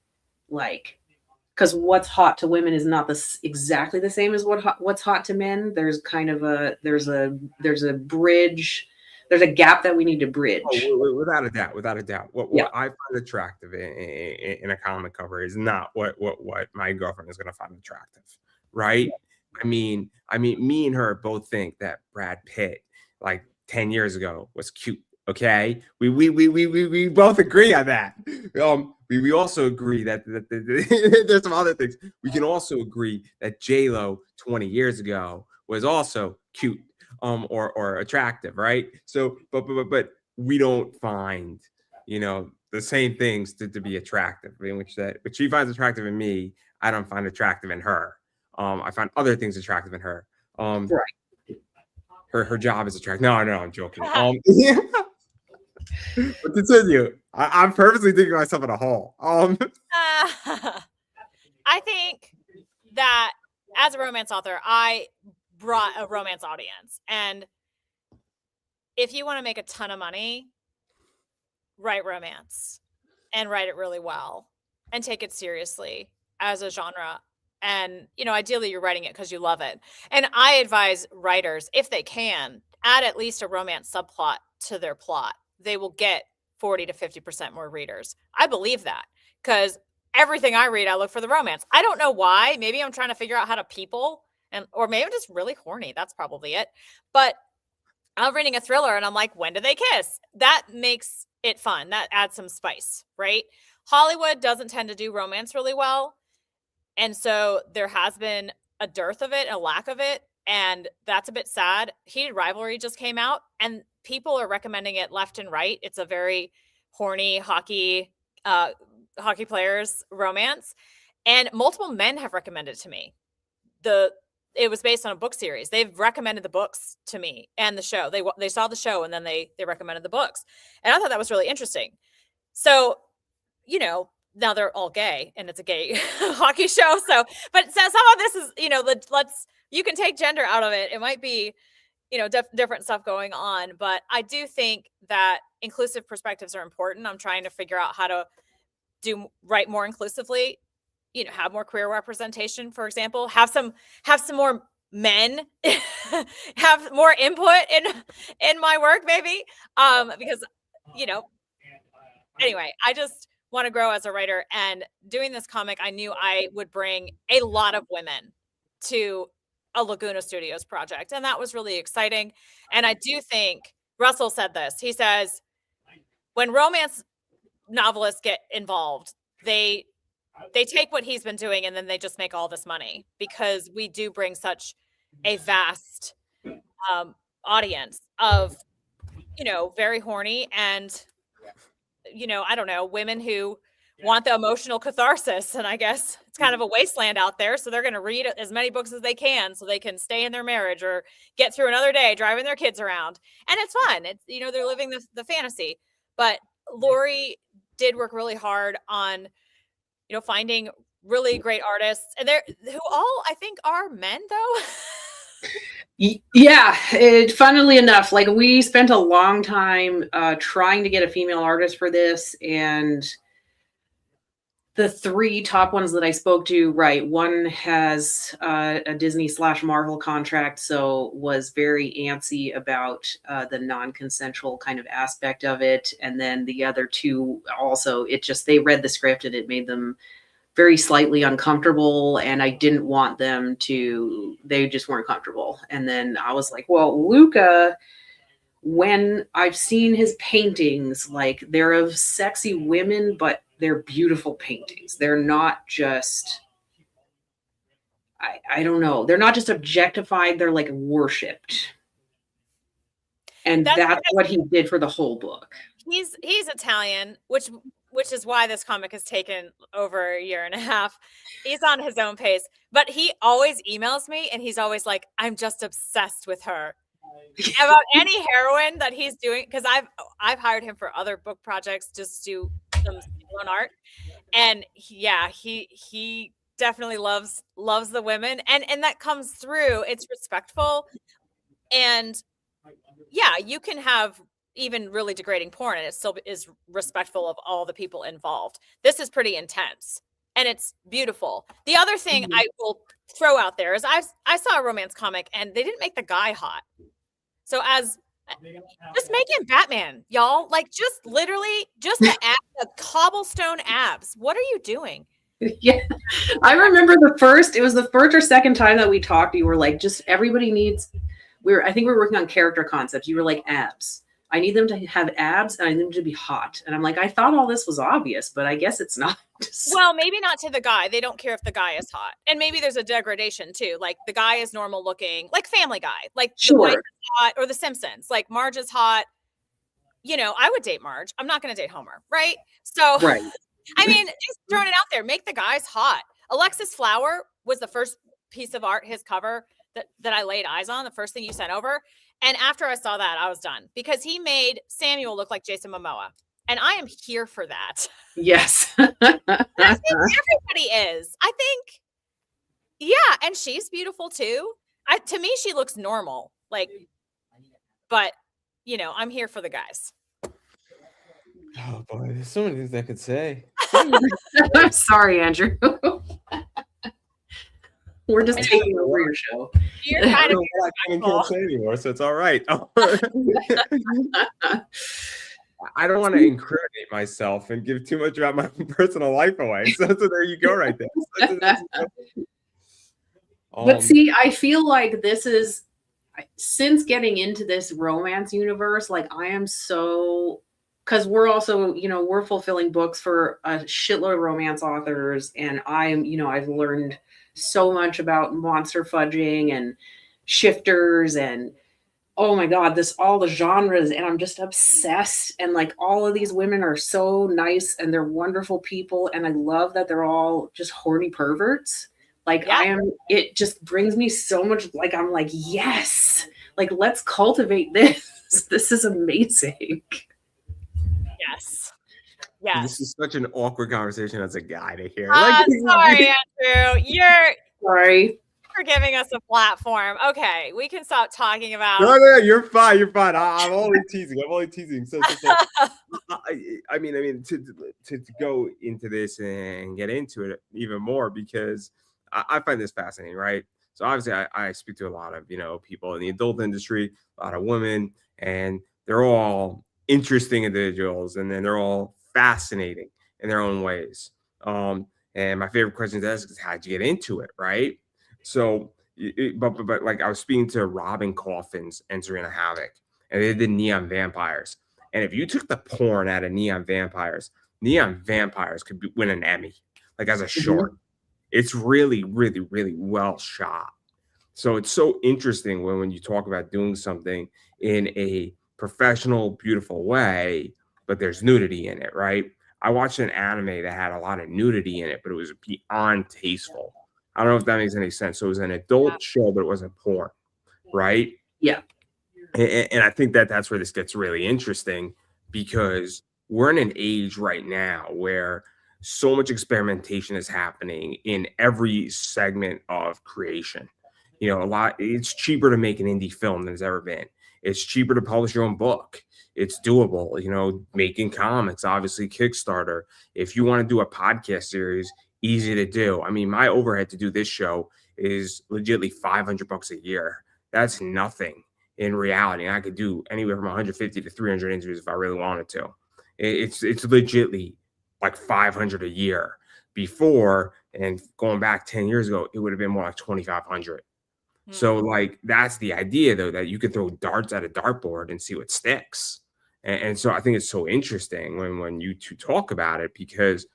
Speaker 2: because what's hot to women is not exactly the same as what's hot to men. There's kind of there's a bridge. There's a gap that we need to bridge.
Speaker 1: Oh, without a doubt. What I find attractive in a comic cover is not what my girlfriend is going to find attractive, right? I mean, me and her both think that Brad Pitt, like 10 years ago, was cute. Okay, we both agree on that. We also agree that there's some other things. We can also agree that J-Lo 20 years ago was also cute, or attractive, right? So, but we don't find, the same things to be attractive. I mean, which she finds attractive in me, I don't find attractive in her. I find other things attractive in her.
Speaker 2: Right.
Speaker 1: Her job is attractive. No, I'm joking. But continue. I'm purposely digging myself in a hole.
Speaker 3: I think that as a romance author, I brought a romance audience, and if you want to make a ton of money, write romance and write it really well and take it seriously as a genre. And, you know, ideally you're writing it because you love it. And I advise writers, if they can, add at least a romance subplot to their plot. They will get 40 to 50% more readers. I believe that because everything I read, I look for the romance. I don't know why. Maybe I'm trying to figure out how to people, or maybe I'm just really horny. That's probably it. But I'm reading a thriller and I'm like, when do they kiss? That makes it fun. That adds some spice, right? Hollywood doesn't tend to do romance really well. And so there has been a dearth of it, a lack of it. And that's a bit sad. Heated Rivalry just came out and people are recommending it left and right. It's a very horny hockey players romance. And multiple men have recommended it to me. It was based on a book series. They've recommended the books to me and the show. They saw the show and then they recommended the books. And I thought that was really interesting. So, you know, now they're all gay and it's a gay hockey show. So, but some of this is, you know, you can take gender out of it. It might be, you know, different stuff going on, but I do think that inclusive perspectives are important. I'm trying to figure out how to write more inclusively, you know, have more queer representation, for example, have some more men have more input in my work, maybe. Because, you know, anyway, I just want to grow as a writer, and doing this comic, I knew I would bring a lot of women to a Laguna Studios project. And that was really exciting. And I do think Russell said this, he says, when romance novelists get involved, they take what he's been doing and then they just make all this money because we do bring such a vast audience of, you know, very horny and, you know, I don't know, women who want the emotional catharsis. And I guess it's kind of a wasteland out there. So they're going to read as many books as they can so they can stay in their marriage or get through another day driving their kids around. And it's fun. It's, you know, they're living the fantasy. But Laurie did work really hard on, you know, finding really great artists, and they're who all I think are men though.
Speaker 2: Yeah, funnily enough, like we spent a long time trying to get a female artist for this, and the three top ones that I spoke to, right, one has a Disney / Marvel contract, so was very antsy about the non-consensual kind of aspect of it, and then the other two also, they read the script and it made them very slightly uncomfortable, and I didn't want them to, they just weren't comfortable. And then I was like, well, Luca, when I've seen his paintings, like they're of sexy women, but they're beautiful paintings. They're not just, I don't know, they're not just objectified, they're like worshipped. And that's what he did for the whole book.
Speaker 3: He's Italian, which is why this comic has taken over a year and a half. He's on his own pace, but he always emails me and he's always like, I'm just obsessed with her. About any heroine that he's doing, because I've hired him for other book projects, just do some own art. And he definitely loves the women. And that comes through. It's respectful. And yeah, you can have even really degrading porn and it still is respectful of all the people involved. This is pretty intense and it's beautiful. The other thing I will throw out there is I saw a romance comic and they didn't make the guy hot. So just make him Batman, y'all. Like just literally just the cobblestone abs. What are you doing?
Speaker 2: Yeah, I remember it was the first or second time that we talked. You were like, just everybody needs, I think we were working on character concepts. You were like, abs. I need them to have abs and I need them to be hot. And I'm like, I thought all this was obvious, but I guess it's not.
Speaker 3: Well, maybe not to the guy. They don't care if the guy is hot. And maybe there's a degradation too. Like the guy is normal looking, like Family Guy, like the wife is hot, or The Simpsons, like Marge is hot. You know, I would date Marge. I'm not going to date Homer. Right. So,
Speaker 2: right.
Speaker 3: I mean, just throwing it out there, make the guys hot. Alexis Flower was the first piece of art, his cover that I laid eyes on, the first thing you sent over. And after I saw that, I was done because he made Samuel look like Jason Momoa. And I am here for that.
Speaker 2: Yes.
Speaker 3: I think everybody is. I think, yeah. And she's beautiful too. To me, she looks normal. Like, but you know, I'm here for the guys.
Speaker 1: Oh boy, there's so many things I could say.
Speaker 2: I'm sorry, Andrew. We're just taking over your show.
Speaker 3: You're
Speaker 1: I
Speaker 3: kind
Speaker 1: don't
Speaker 3: of
Speaker 1: know what I can and can't say anymore, so it's all right. I don't want to incriminate myself and give too much about my personal life away. So there you go, right there.
Speaker 2: But see, I feel like this is, since getting into this romance universe, like I am so, because we're also, you know, we're fulfilling books for a shitload of romance authors, and I'm, you know, I've learned so much about monster fudging and shifters and oh my god, this all the genres, and I'm just obsessed. And like all of these women are so nice and they're wonderful people, and I love that they're all just horny perverts. Like
Speaker 3: Yeah.
Speaker 2: I am, it just brings me so much, like I'm like, yes, like let's cultivate this. This is amazing.
Speaker 3: Yes.
Speaker 1: This is such an awkward conversation as a guy to hear.
Speaker 3: Sorry, Andrew. You're
Speaker 2: sorry
Speaker 3: for giving us a platform. Okay, we can stop talking about.
Speaker 1: No, you're fine. You're fine. I'm only teasing. So I mean, to go into this and get into it even more, because I find this fascinating, right? So obviously, I speak to a lot of, you know, people in the adult industry, a lot of women, and they're all interesting individuals, and then they're all fascinating in their own ways. And my favorite question to ask is, how'd you get into it, right? So, but like I was speaking to Robin Coffins and Serena Havoc, and they did Neon Vampires. And if you took the porn out of Neon Vampires could win an Emmy, like as a short. It's really, really, really well shot. So it's so interesting when you talk about doing something in a professional, beautiful way, but there's nudity in it, right? I watched an anime that had a lot of nudity in it, but it was beyond tasteful. I don't know if that makes any sense. So it was an adult show, but it wasn't porn, right?
Speaker 2: Yeah.
Speaker 1: And I think that that's where this gets really interesting, because we're in an age right now where so much experimentation is happening in every segment of creation. You know, it's cheaper to make an indie film than it's ever been. It's cheaper to publish your own book. It's doable. You know, making comics, obviously Kickstarter. If you want to do a podcast series, easy to do. I mean, my overhead to do this show is legitimately $500 a year. That's nothing in reality. And I could do anywhere from 150 to 300 interviews if I really wanted to. It's legitimately like 500 a year. Before, and going back 10 years ago, it would have been more like 2,500. So like, that's the idea though, that you could throw darts at a dartboard and see what sticks. And so I think it's so interesting when you two talk about it, because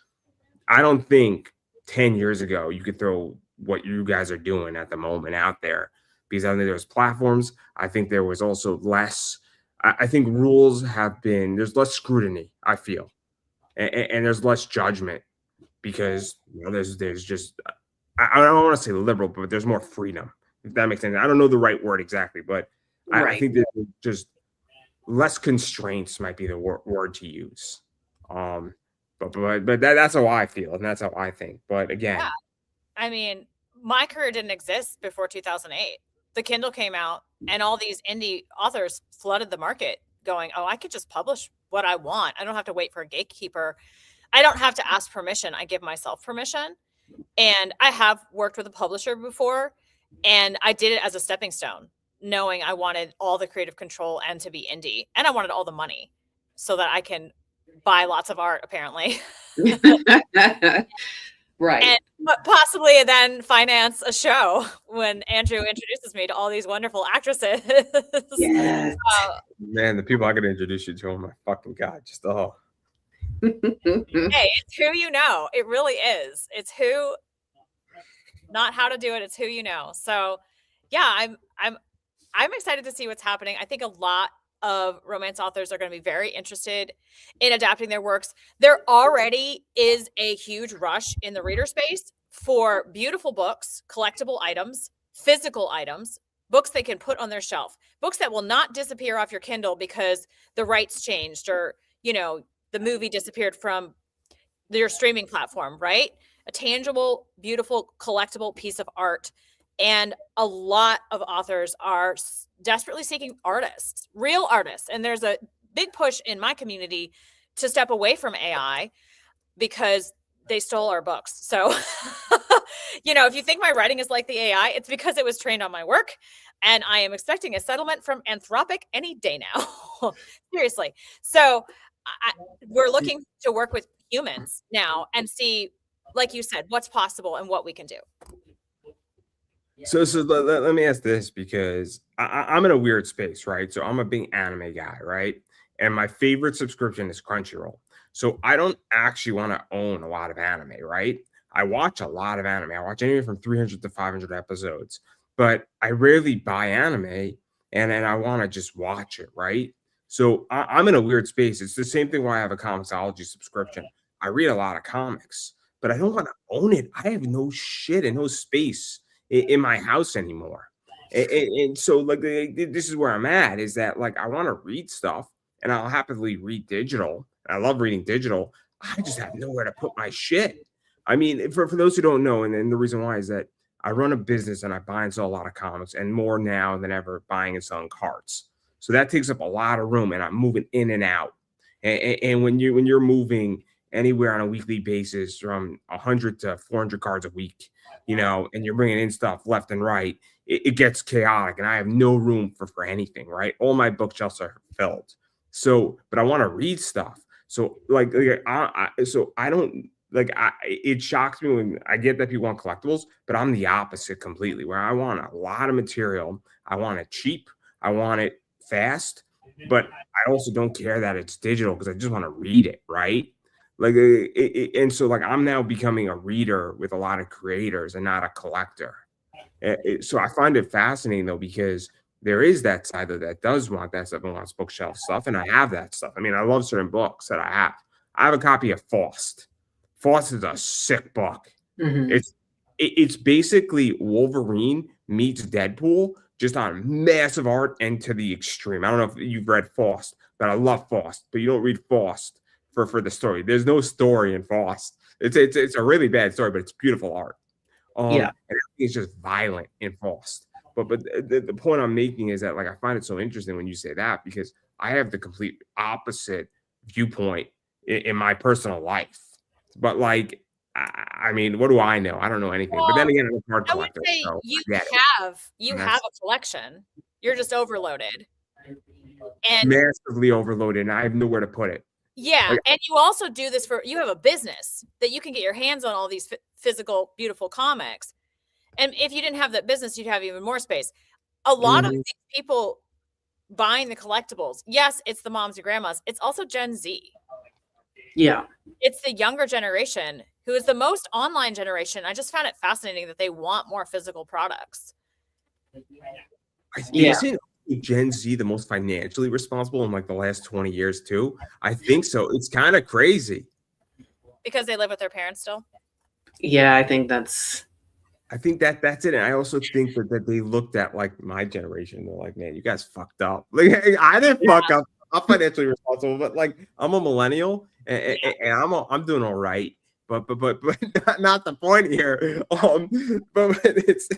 Speaker 1: I don't think 10 years ago you could throw what you guys are doing at the moment out there, because I think there was platforms. I think there was also less, I think there's less scrutiny, I feel, and there's less judgment, because, you know, there's just, I don't want to say liberal, but there's more freedom, if that makes sense. I don't know the right word exactly, but I think there's just less constraints might be the word to use. But that's how I feel, and that's how I think. But again,
Speaker 3: I mean, my career didn't exist before 2008. The Kindle came out, and all these indie authors flooded the market going, oh, I could just publish what I want. I don't have to wait for a gatekeeper. I don't have to ask permission. I give myself permission. And I have worked with a publisher before, and I did it as a stepping stone, knowing I wanted all the creative control and to be indie. And I wanted all the money so that I can buy lots of art, apparently.
Speaker 2: Right.
Speaker 3: And possibly then finance a show when Andrew introduces me to all these wonderful actresses.
Speaker 2: Yes.
Speaker 1: Man, the people I could introduce you to, oh my fucking God, just
Speaker 3: Hey, it's who you know. It really is. It's who, not how to do it. It's who you know. So yeah, I'm excited to see what's happening. I think a lot of romance authors are going to be very interested in adapting their works. There already is a huge rush in the reader space for beautiful books, collectible items, physical items, books they can put on their shelf, books that will not disappear off your Kindle because the rights changed, or, you know, the movie disappeared from your streaming platform, right? A tangible, beautiful, collectible piece of art And a lot of authors are desperately seeking artists, real artists. And there's a big push in my community to step away from AI because they stole our books. So, if you think my writing is like the AI, it's because it was trained on my work. And I am expecting a settlement from Anthropic any day now. Seriously. So we're looking to work with humans now and see, like you said, what's possible and what we can do.
Speaker 1: So let me ask this, because I'm in a weird space, right? So I'm a big anime guy, right? And my favorite subscription is Crunchyroll. So I don't actually want to own a lot of anime, right? I watch a lot of anime. I watch anywhere from 300 to 500 episodes, but I rarely buy anime, and I want to just watch it, right? So I'm in a weird space. It's the same thing why I have a comicsology subscription. I read a lot of comics, but I don't want to own it. I have no shit and no space in my house anymore. And so like this is where I'm at, is that like I want to read stuff, and I'll happily read digital. I love reading digital. I just have nowhere to put my shit. I mean, for those who don't know, and then the reason why is that I run a business and I buy and sell a lot of comics, and more now than ever buying and selling cards. So that takes up a lot of room, and I'm moving in and out. And when you're moving anywhere on a weekly basis from 100 to 400 cards a week, and you're bringing in stuff left and right, it gets chaotic, and I have no room for anything, right? All my bookshelves are filled. So, but I want to read stuff. So I don't like, it shocks me when I get that people want collectibles, but I'm the opposite completely, where I want a lot of material. I want it cheap. I want it fast, but I also don't care that it's digital because I just want to read it, right? Like, and so like I'm now becoming a reader with a lot of creators and not a collector. So I find it fascinating though, because there is that side that does want that stuff and wants bookshelf stuff, and I have that stuff. I mean, I love certain books that I have. I have a copy of Faust. Faust is a sick book.
Speaker 2: Mhm.
Speaker 1: It's basically Wolverine meets Deadpool, just on massive art and to the extreme. I don't know if you've read Faust, but I love Faust. But you don't read Faust for the story. There's no story in Faust. It's a really bad story, but it's beautiful art.
Speaker 2: Yeah.
Speaker 1: And it's just violent in Faust. But the point I'm making is that like I find it so interesting when you say that, because I have the complete opposite viewpoint in my personal life. But like, I mean, what do I know? I don't know anything. But then again, I'm a card
Speaker 3: I would
Speaker 1: collector.
Speaker 3: say
Speaker 1: So
Speaker 3: you
Speaker 1: I get it.
Speaker 3: have a collection. You're just overloaded. And
Speaker 1: Massively overloaded, and I have nowhere to put it.
Speaker 3: yeah,
Speaker 1: Like,
Speaker 3: and you also do this you have a business that you can get your hands on all these physical, beautiful comics. And if you didn't have that business, you'd have even more space. A lot of these people buying the collectibles, yes, it's the moms and grandmas. It's also Gen Z.
Speaker 2: Yeah.
Speaker 3: It's the younger generation who is the most online generation. I just found it fascinating that they want more physical products.
Speaker 1: Isn't Gen Z the most financially responsible in like the last 20 years too? I think so. It's kind of crazy.
Speaker 3: Because they live with their parents still?
Speaker 2: Yeah, I think that's
Speaker 1: it. And I also think that they looked at like my generation. They're like, man, you guys fucked up. Like, I didn't fuck up. I'm financially responsible, but like I'm a millennial, and I'm doing all right. But not the point here. But it's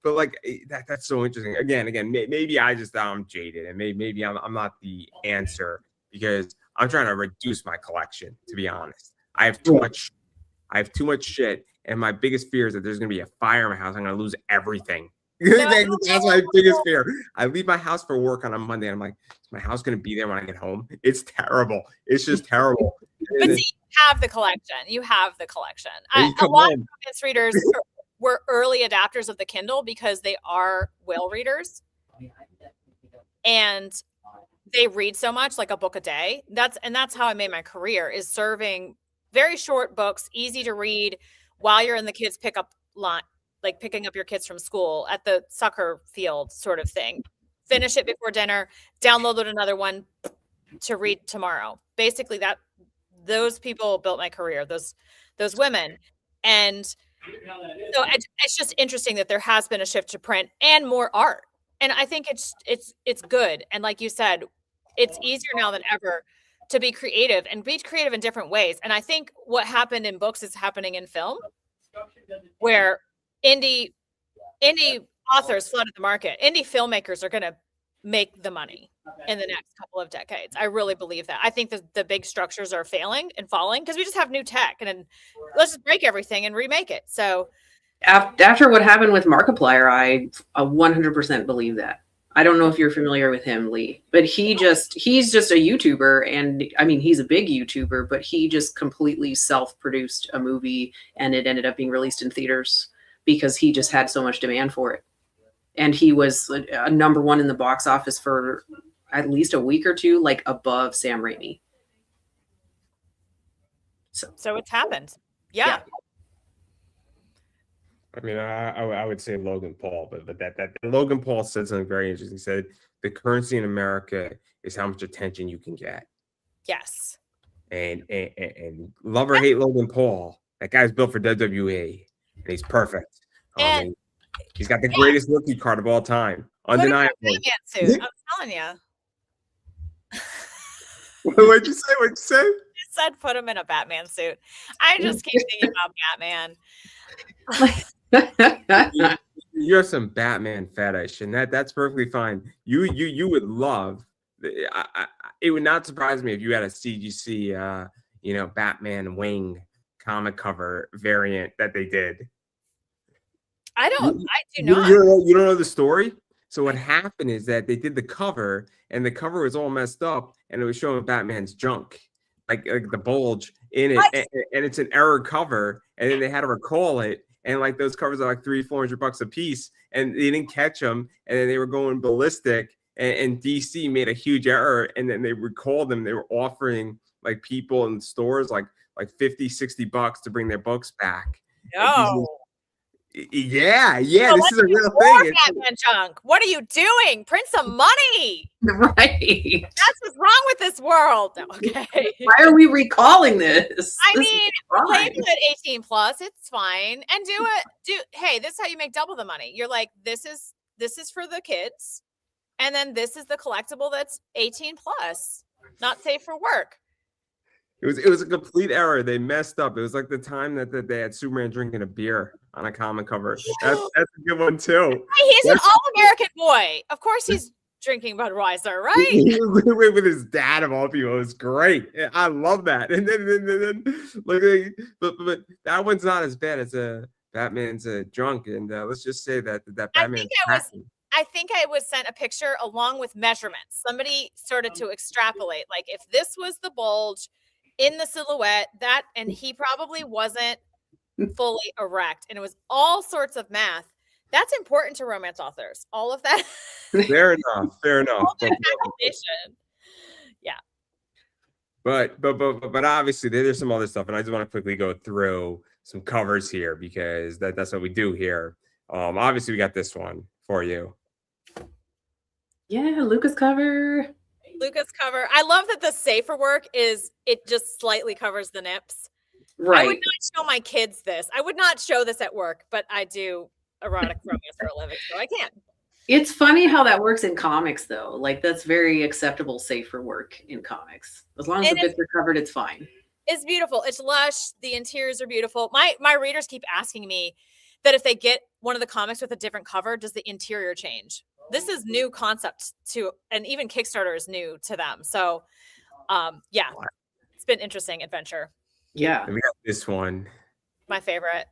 Speaker 1: but like that's so interesting. Again, maybe I just I'm jaded, and maybe I'm not the answer, because I'm trying to reduce my collection. To be honest, I have too much shit, and my biggest fear is that there's gonna be a fire in my house. I'm gonna lose everything. That's my biggest fear. I leave my house for work on a Monday, and I'm like, is my house gonna be there when I get home? It's terrible. It's just terrible.
Speaker 3: But see, you have the collection. You have the collection. A lot of romance readers were early adapters of the Kindle because they are whale readers, and they read so much, like a book a day. That's how I made my career, is serving very short books, easy to read while you're in the kids pickup line, like picking up your kids from school at the soccer field sort of thing. Finish it before dinner, download another one to read tomorrow. Basically those people built my career, those women. And so it's just interesting that there has been a shift to print and more art. And I think it's good. And like you said, it's easier now than ever to be creative and be creative in different ways. And I think what happened in books is happening in film, where indie indie authors flooded the market. Indie filmmakers are going to make the money in the next couple of decades. I really believe that. I think the big structures are failing and falling because we just have new tech, and then let's just break everything and remake it. So
Speaker 2: after what happened with Markiplier, I 100% believe that. I don't know if you're familiar with him, Lee, but he's just a YouTuber, and I mean, he's a big YouTuber, but he just completely self-produced a movie, and it ended up being released in theaters because he just had so much demand for it. And he was a number one in the box office for at least a week or two, like above Sam Raimi.
Speaker 3: So it's happened. Yeah.
Speaker 1: I mean, I would say Logan Paul, but that Logan Paul said something very interesting. He said the currency in America is how much attention you can get.
Speaker 3: Yes.
Speaker 1: And love or hate Logan Paul, that guy's built for WWE, and he's perfect. And he's got the greatest rookie card of all time, undeniable.
Speaker 3: Suit. I'm telling you.
Speaker 1: What'd you say? What'd you say?
Speaker 3: I said put him in a Batman suit. I just keep thinking about Batman.
Speaker 1: You have some Batman fetish, and that's perfectly fine. You would love. It would not surprise me if you had a CGC, Batman wing comic cover variant that they did.
Speaker 3: I do not.
Speaker 1: You don't know the story? So what happened is that they did the cover, and the cover was all messed up, and it was showing Batman's junk, like the bulge in it, and it's an error cover, and then they had to recall it, and like those covers are like $300-400 a piece, and they didn't catch them, and then they were going ballistic, and DC made a huge error, and then they recalled them. They were offering like people in stores like $50-60 to bring their books back.
Speaker 3: No.
Speaker 1: Yeah. This is a real thing.
Speaker 3: Batman junk. What are you doing? Print some money.
Speaker 2: Right.
Speaker 3: That's what's wrong with this world. Okay.
Speaker 2: Why are we recalling this?
Speaker 3: I mean, label it 18 plus. It's fine, and hey, this is how you make double the money. You're like, this is for the kids, and then this is the collectible that's 18 plus, not safe for work.
Speaker 1: It was a complete error. They messed up. It was like the time that they had Superman drinking a beer on a comic cover. That's a good one too.
Speaker 3: He's an all-American boy. Of course he's drinking Budweiser, right?
Speaker 1: He was with his dad of all people. It was great. I love that. And then but that one's not as bad as a Batman's drunk. And let's just say that Batman.
Speaker 3: I think I was sent a picture along with measurements. Somebody started to extrapolate, like if this was the bulge in the silhouette, and he probably wasn't fully erect, and it was all sorts of math. That's important to romance authors. All of that.
Speaker 1: Fair enough.
Speaker 3: Yeah.
Speaker 1: But obviously there's some other stuff, and I just want to quickly go through some covers here because that's what we do here. Obviously we got this one for you.
Speaker 2: Yeah, Lucas cover.
Speaker 3: I love that the safer work is it just slightly covers the nips.
Speaker 2: Right.
Speaker 3: I would not show my kids this. I would not show this at work, but I do erotic romance for a living, so I can.
Speaker 2: It's funny how that works in comics, though. Like, that's very acceptable, safer work in comics. As long as the bits are covered, it's fine.
Speaker 3: It's beautiful. It's lush. The interiors are beautiful. My readers keep asking me that if they get one of the comics with a different cover, does the interior change? This is new concept and even Kickstarter is new to them. So, yeah, it's been interesting adventure.
Speaker 2: Yeah.
Speaker 1: And we got this one.
Speaker 3: My favorite.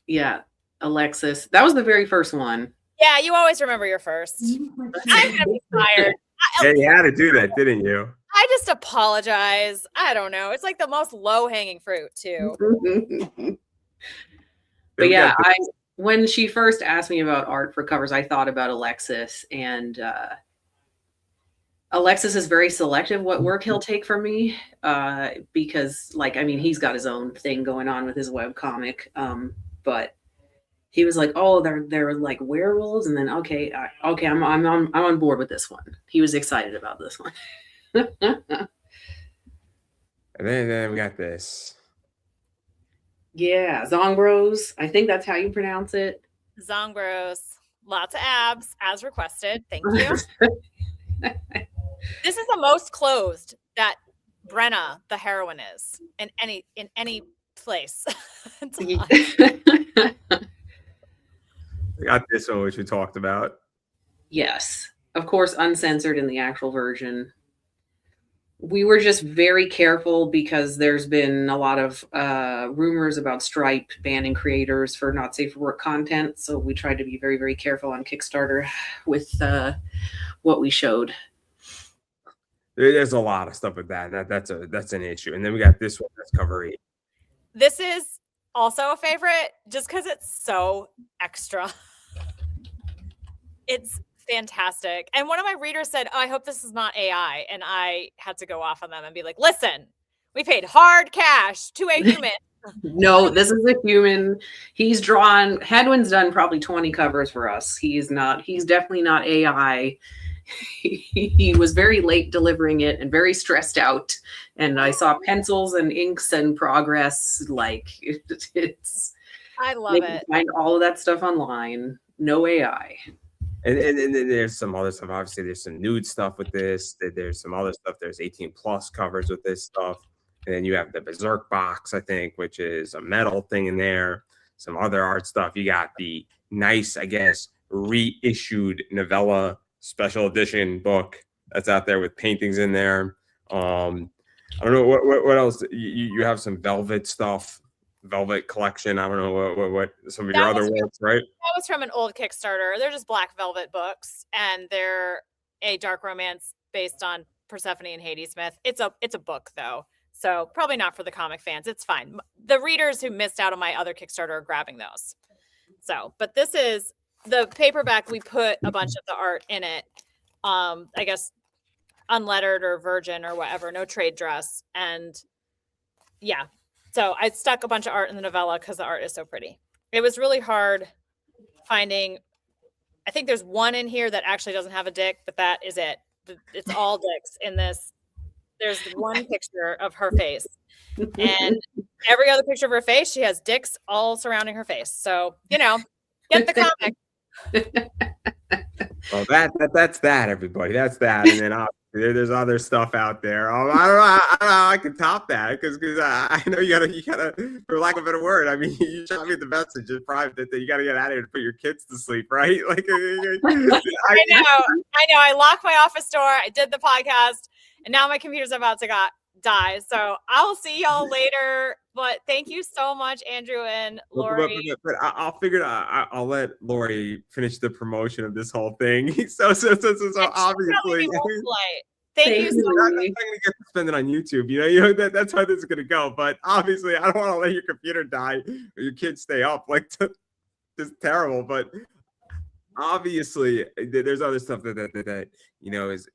Speaker 2: Yeah. Alexis. That was the very first one.
Speaker 3: Yeah. You always remember your first. I'm going to be fired.
Speaker 1: Yeah, you had to do that, didn't you?
Speaker 3: I just apologize. I don't know. It's like the most low-hanging fruit, too.
Speaker 2: But yeah, when she first asked me about art for covers, I thought about Alexis, and Alexis is very selective what work he'll take from me because, like, I mean, he's got his own thing going on with his webcomic, but he was like, "Oh, they're like werewolves," and then okay, I'm on board with this one. He was excited about this one.
Speaker 1: And then we got this.
Speaker 2: Yeah, Zongbros. I think that's how you pronounce it.
Speaker 3: Zongbros. Lots of abs, as requested. Thank you. This is the most closed that Brenna, the heroine, is in any place.
Speaker 1: I got this one, which we talked about.
Speaker 2: Yes, of course, uncensored in the actual version. We were just very careful because there's been a lot of rumors about Stripe banning creators for not safe for work content. So we tried to be very, very careful on Kickstarter with what we showed.
Speaker 1: There's a lot of stuff with that. That's an issue. And then we got this one, that's cover 8.
Speaker 3: This is also a favorite just because it's so extra. It's fantastic. And one of my readers said, oh, I hope this is not AI. And I had to go off on them and be like, listen, we paid hard cash to a human.
Speaker 2: No, this is a human. He's drawn, Hadwin's done probably 20 covers for us. He's definitely not AI. He was very late delivering it and very stressed out. And I saw pencils and inks and progress. Like it's,
Speaker 3: I love it.
Speaker 2: Find all of that stuff online. No AI.
Speaker 1: And then there's some other stuff. Obviously, there's some nude stuff with this. There's some other stuff. There's 18 plus covers with this stuff. And then you have the Berserk box, I think, which is a metal thing in there. Some other art stuff. You got the nice, I guess, reissued novella special edition book that's out there with paintings in there. I don't know what else. You have some velvet stuff. Velvet collection. I don't know what some of your other works, right?
Speaker 3: That was from an old Kickstarter. They're just black velvet books, and they're a dark romance based on Persephone and Hades Smith. It's a book though, so probably not for the comic fans. It's fine. The readers who missed out on my other Kickstarter are grabbing those. So, but this is the paperback. We put a bunch of the art in it. I guess unlettered or virgin or whatever, no trade dress, and yeah. So I stuck a bunch of art in the novella because the art is so pretty. It was really hard finding. I think there's one in here that actually doesn't have a dick, but that is it. It's all dicks in this. There's one picture of her face, and every other picture of her face, she has dicks all surrounding her face. So, get the comic.
Speaker 1: Well, that's that, everybody. That's that. And then there's other stuff out there. I don't know how I can top that because I know you gotta, for lack of a better word. I mean, you shot me the message in private that you gotta get out of here to put your kids to sleep, right? Like,
Speaker 3: I know. I locked my office door. I did the podcast, and now my computer's about to die. So I'll see y'all later. But thank you so much, Andrew and Laurie.
Speaker 1: But I'll figure it out. I'll let Laurie finish the promotion of this whole thing. So obviously,
Speaker 3: thank you so much.
Speaker 1: I'm not gonna get to spend it on YouTube. You know that's how this is gonna go. But obviously, I don't want to let your computer die or your kids stay up. Like, it's terrible. But obviously, there's other stuff that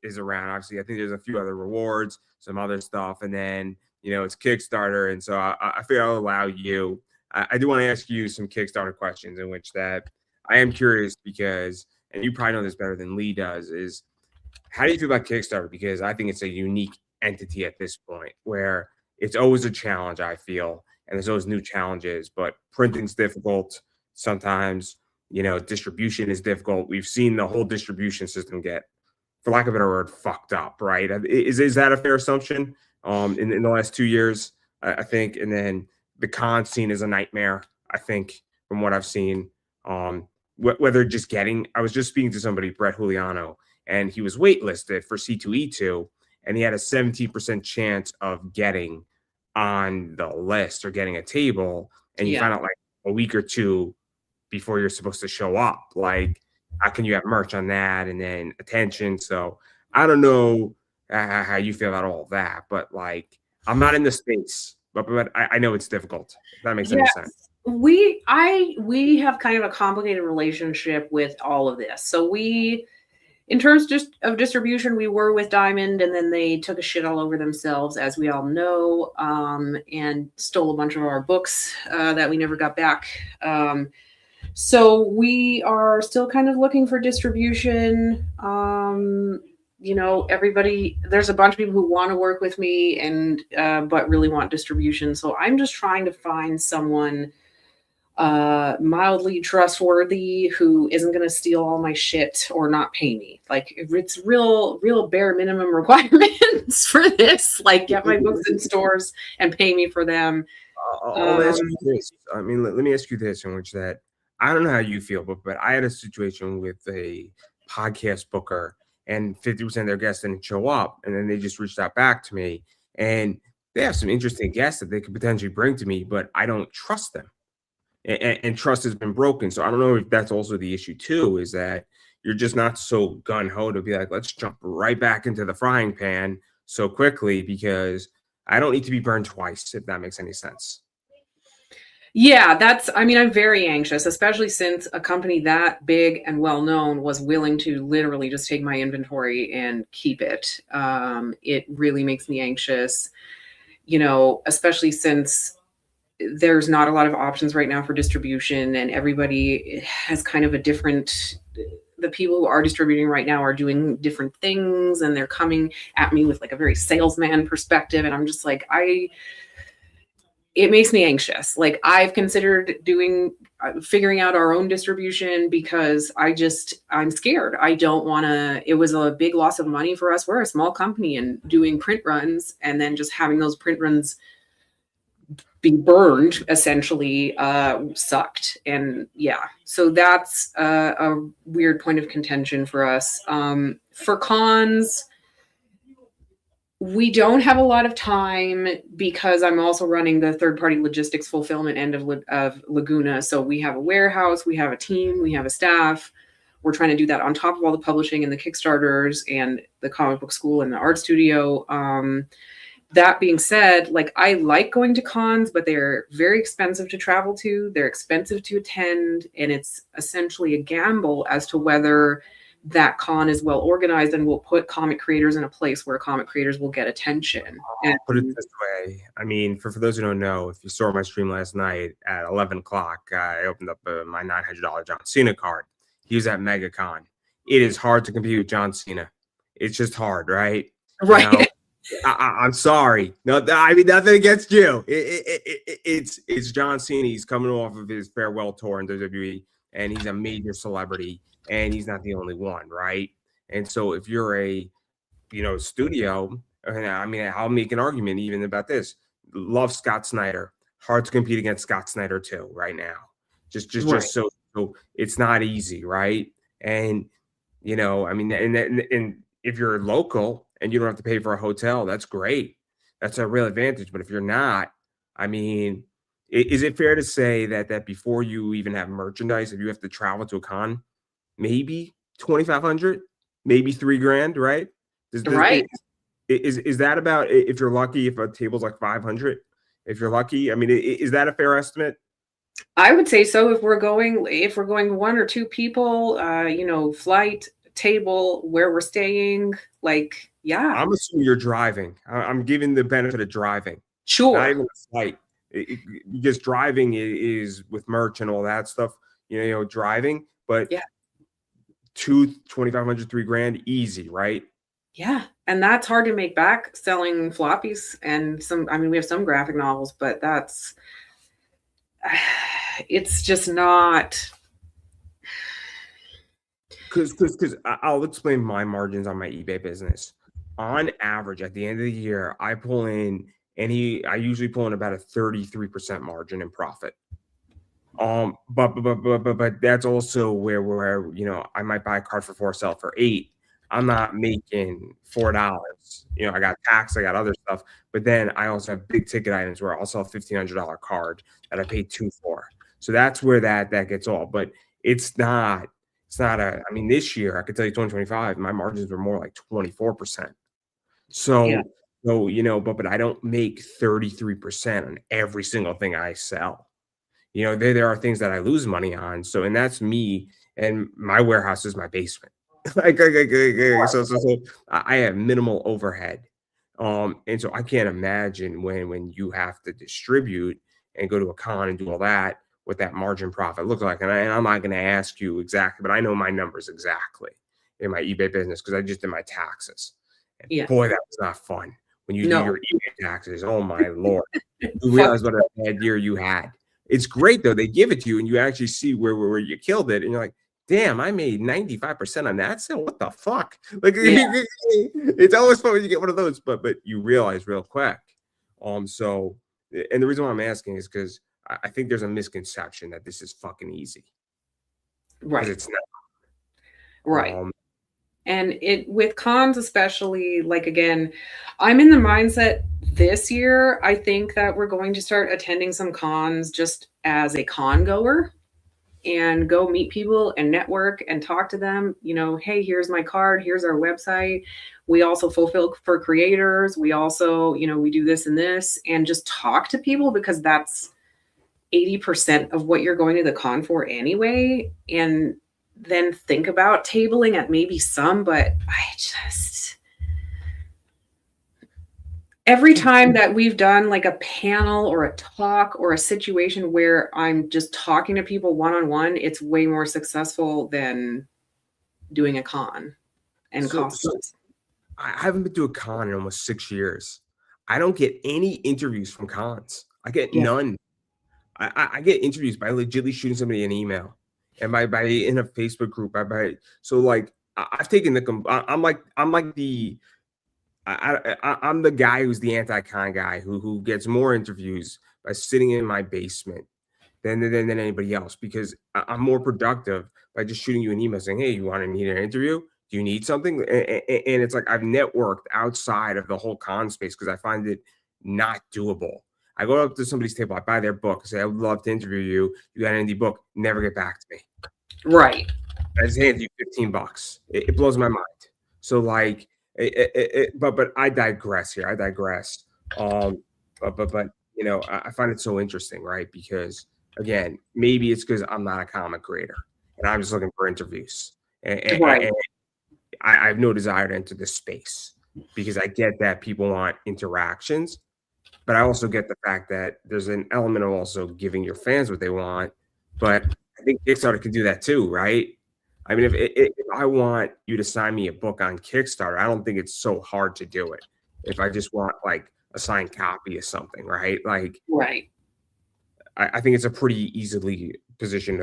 Speaker 1: is around. Obviously, I think there's a few other rewards, some other stuff, and then it's Kickstarter, and so I figure I'll allow you. I do want to ask you some Kickstarter questions in which that I am curious because, and you probably know this better than Lee does, is how do you feel about Kickstarter? Because I think it's a unique entity at this point where it's always a challenge, I feel, and there's always new challenges, but printing's difficult. Sometimes, distribution is difficult. We've seen the whole distribution system get, for lack of a better word, fucked up, right? Is that a fair assumption? In the last 2 years, I think, and then the con scene is a nightmare, I think, from what I've seen. Whether just getting, I was just speaking to somebody, Brett Juliano, and he was waitlisted for C2E2, and he had a 17% chance of getting on the list or getting a table, and you find out like a week or two before you're supposed to show up. Like, how can you have merch on that and then attention? So I don't know how you feel about all of that, but like, I'm not in the space, but I know it's difficult. If that makes any sense.
Speaker 2: We have kind of a complicated relationship with all of this. So in terms just of distribution, we were with Diamond, and then they took a shit all over themselves, as we all know, and stole a bunch of our books that we never got back. So we are still kind of looking for distribution. Everybody, there's a bunch of people who want to work with me and but really want distribution. So I'm just trying to find someone mildly trustworthy who isn't going to steal all my shit or not pay me. Like, if it's real bare minimum requirements for this, like get my books in stores and pay me for them.
Speaker 1: I'll ask you this. I mean, let me ask you this, in which that I don't know how you feel, but I had a situation with a podcast booker, and 50% of their guests didn't show up, and then they just reached out back to me, and they have some interesting guests that they could potentially bring to me, but I don't trust them, and trust has been broken. So I don't know if that's also the issue too, is that you're just not so gun-ho to be like, let's jump right back into the frying pan so quickly, because I don't need to be burned twice, if that makes any sense.
Speaker 2: Yeah, I'm very anxious, especially since a company that big and well known was willing to literally just take my inventory and keep it. It really makes me anxious, especially since there's not a lot of options right now for distribution, and everybody has kind of the people who are distributing right now are doing different things, and they're coming at me with like a very salesman perspective. And I'm just like, it makes me anxious. Like, I've considered figuring out our own distribution because I'm scared. I don't want to, it was a big loss of money for us. We're a small company, and doing print runs and then just having those print runs be burned essentially sucked. And yeah, so that's a weird point of contention for us. For cons, we don't have a lot of time because I'm also running the third-party logistics fulfillment end of Laguna. So we have a warehouse, we have a team, we have a staff. We're trying to do that on top of all the publishing and the Kickstarters and the comic book school and the art studio. That being said, like, I like going to cons, but they're very expensive to travel to. They're expensive to attend, and it's essentially a gamble as to whether that con is well organized and will put comic creators in a place where comic creators will get attention. And
Speaker 1: put it this way. I mean, for those who don't know, if you saw my stream last night at 11 o'clock, I opened up my $900 John Cena card. He was at MegaCon. It is hard to compete with John Cena. It's just hard, right?
Speaker 2: Right.
Speaker 1: You know, I'm sorry. No, I mean, nothing against you. It's John Cena. He's coming off of his farewell tour in WWE, and he's a major celebrity, and he's not the only one, right? And so if you're a, studio, and I mean, I'll make an argument even about this. Love Scott Snyder. Hard to compete against Scott Snyder too right now. Just so it's not easy, right? And I mean, and if you're local and you don't have to pay for a hotel, that's great. That's a real advantage. But if you're not, I mean, is it fair to say that before you even have merchandise, if you have to travel to a con, maybe 2,500, maybe $3,000, right?
Speaker 2: Right.
Speaker 1: Is that about, if you're lucky, if a table's like 500, if you're lucky? I mean, is that a fair estimate?
Speaker 2: I would say so. If we're going one or two people, flight, table, where we're staying, like, yeah.
Speaker 1: I'm assuming you're driving. I'm giving the benefit of driving.
Speaker 2: Sure.
Speaker 1: Not even a flight. Because driving is with merch and all that stuff, driving, but
Speaker 2: yeah,
Speaker 1: 2,500, $3,000, easy, right?
Speaker 2: Yeah. And that's hard to make back selling floppies and we have some graphic novels, but it's just not.
Speaker 1: Because I'll explain my margins on my eBay business. On average, at the end of the year, I pull in, I usually pull in about a 33% margin in profit. But that's also where I might buy a card for $4, sell it for $8. I'm not making $4. I got tax, I got other stuff, but then I also have big ticket items where I'll sell a $1,500 card that I paid $2 for. So that's where that gets all. But it's not. I mean, this year I could tell you 2025, my margins were more like 24%. So,
Speaker 2: yeah.
Speaker 1: But I don't make 33% on every single thing I sell. There are things that I lose money on. So, and that's me, and my warehouse is my basement. So I have minimal overhead. And so I can't imagine when you have to distribute and go to a con and do all that, what that margin profit looks like. And I'm not going to ask you exactly, but I know my numbers exactly in my eBay business because I just did my taxes. And
Speaker 2: yeah.
Speaker 1: Boy, that was not fun. When you do your eBay taxes, oh my Lord, you realize what a bad year you had. It's great though. They give it to you and you actually see where you killed it. And you're like, damn, I made 95% on that sale. What the fuck? Like, it's always fun when you get one of those, but you realize real quick. So, and the reason why I'm asking is because I think there's a misconception that this is fucking easy.
Speaker 2: Right.
Speaker 1: It's not.
Speaker 2: Right. And it with cons, especially, like, again, I'm in the mindset this year, I think that we're going to start attending some cons just as a con goer and go meet people and network and talk to them. You know, hey, here's my card, here's our website. We also fulfill for creators. We also, you know, we do this and this, and just talk to people, because that's 80% of what you're going to the con for anyway. And then think about tabling at maybe some, but I just, every time that we've done like a panel or a talk or a situation where I'm just talking to people one-on-one, it's way more successful than doing a con and costs.
Speaker 1: I haven't been to a con in almost 6 years. I don't get any interviews from cons. I get none. I get interviews by legitimately shooting somebody an email, and by in a Facebook group. So like I've taken I'm the guy who's the anti-con guy who gets more interviews by sitting in my basement than anybody else, because I'm more productive by just shooting you an email saying, hey, you want to need an interview? Do you need something? And it's like I've networked outside of the whole con space because I find it not doable. I go up to somebody's table, I buy their book, say, I would love to interview you. You got an indie book, never get back to me.
Speaker 2: Right.
Speaker 1: I just hand you $15. It blows my mind. So like, but I digress here. I digress. But you know, I find it so interesting, right? Because again, maybe it's because I'm not a comic creator and I'm just looking for interviews, and I have no desire to enter this space, because I get that people want interactions, but I also get the fact that there's an element of also giving your fans what they want. But I think Kickstarter can do that too, right? I mean, if I want you to sign me a book on Kickstarter, I don't think it's so hard to do it. If I just want like a signed copy of something, right? Like,
Speaker 2: right.
Speaker 1: I think it's a pretty easily positioned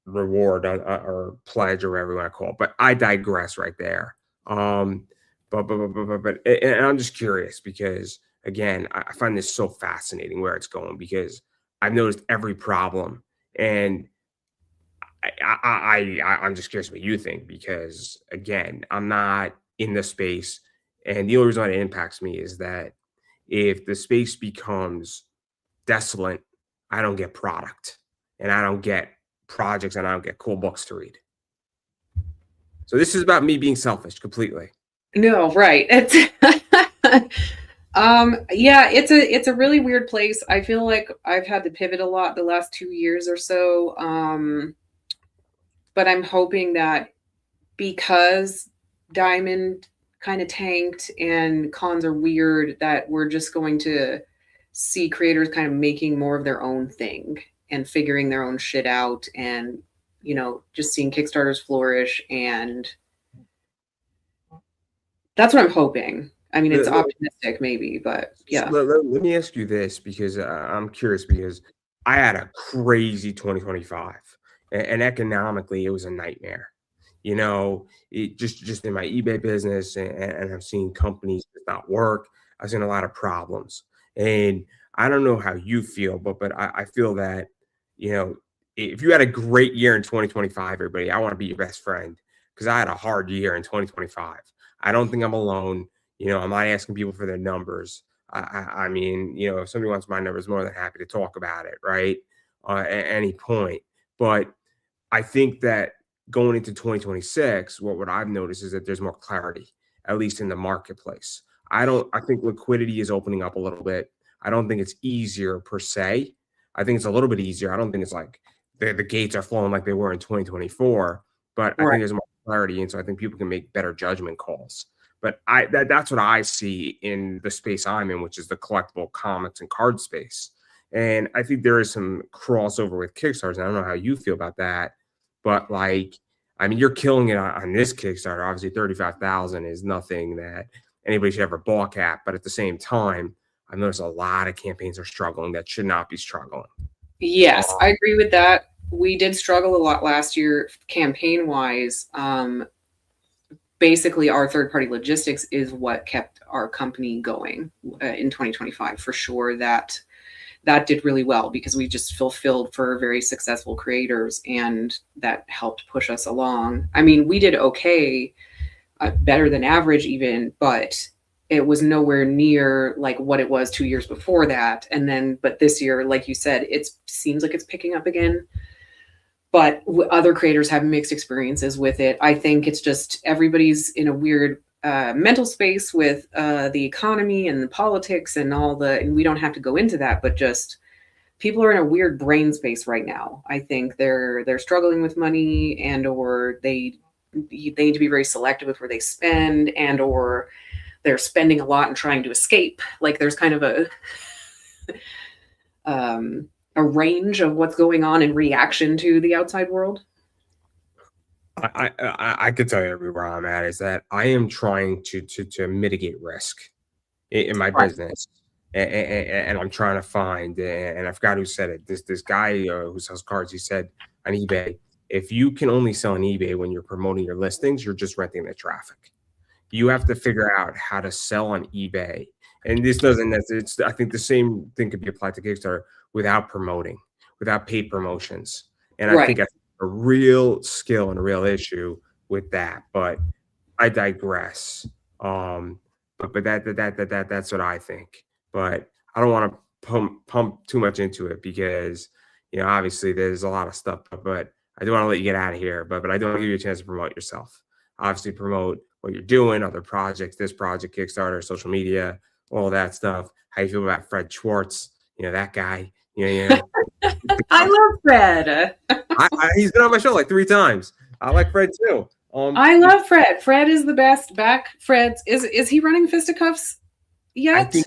Speaker 1: reward or pledge or whatever you want to call it. But I digress right there. And I'm just curious because again, I find this so fascinating where it's going, because I've noticed every problem, and I'm just curious what you think, because again, I'm not in the space, and the only reason why it impacts me is that if the space becomes desolate, I don't get product, and I don't get projects, and I don't get cool books to read. So this is about me being selfish completely.
Speaker 2: No, right. It's yeah, it's a really weird place. I feel like I've had to pivot a lot the last 2 years or so. But I'm hoping that because Diamond kind of tanked and cons are weird, that we're just going to see creators kind of making more of their own thing and figuring their own shit out, and, you know, just seeing Kickstarters flourish. And that's what I'm hoping. I mean, it's optimistic maybe, but yeah.
Speaker 1: So let me ask you this, because I'm curious, because I had a crazy 2025, and economically it was a nightmare. You know, it just in my eBay business, and I've seen companies not work. I've seen a lot of problems, and I don't know how you feel, but I feel that, you know, if you had a great year in 2025, everybody, I want to be your best friend, because I had a hard year in 2025. I don't think I'm alone. You know, I'm not asking people for their numbers. I mean, you know, if somebody wants my numbers, more than happy to talk about it, right? At any point. But I think that going into 2026, what I've noticed is that there's more clarity, at least in the marketplace. I think liquidity is opening up a little bit. I don't think it's easier per se. I think it's a little bit easier. I don't think it's like the gates are flowing like they were in 2024, but I think there's more clarity. And so I think people can make better judgment calls. But that's what I see in the space I'm in, which is the collectible comics and card space. And I think there is some crossover with Kickstarters. And I don't know how you feel about that, but like, I mean, you're killing it on this Kickstarter. Obviously, 35,000 is nothing that anybody should ever balk at. But at the same time, I've noticed a lot of campaigns are struggling that should not be struggling.
Speaker 2: Yes, I agree with that. We did struggle a lot last year campaign wise. Basically, our third-party logistics is what kept our company going in 2025 for sure. That that did really well because we just fulfilled for very successful creators, and that helped push us along. I mean, we did okay, better than average even, but it was nowhere near like what it was 2 years before that. And then, but this year, like you said, it seems like it's picking up again. But other creators have mixed experiences with it. I think it's just everybody's in a weird mental space with the economy and the politics and all the, and we don't have to go into that, but just people are in a weird brain space right now. I think they're struggling with money, and or they need to be very selective with where they spend, and or they're spending a lot and trying to escape. Like there's kind of a range of what's going on in reaction to the outside world.
Speaker 1: I could tell you everywhere I'm at is that I am trying to mitigate risk in my business, and I'm trying to find, and I forgot who said it. This guy who sells cards, he said on eBay, if you can only sell on eBay when you're promoting your listings, you're just renting the traffic. You have to figure out how to sell on eBay, and this doesn't. It's I think the same thing could be applied to Kickstarter without promoting, without paid promotions, and I think that's a real skill and a real issue with that. But I digress. But that's what I think. But I don't want to pump too much into it because, you know, obviously there's a lot of stuff. But I do want to let you get out of here. But I do want to give you a chance to promote yourself. Obviously, promote what you're doing, other projects, this project, Kickstarter, social media, all that stuff. How you feel about Fred Schwartz? You know that guy. You know.
Speaker 2: I love Fred.
Speaker 1: He's been on my show like 3 times. I like Fred too.
Speaker 2: I love Fred. Fred is the best. Fred is he running Fisticuffs yet?
Speaker 1: I think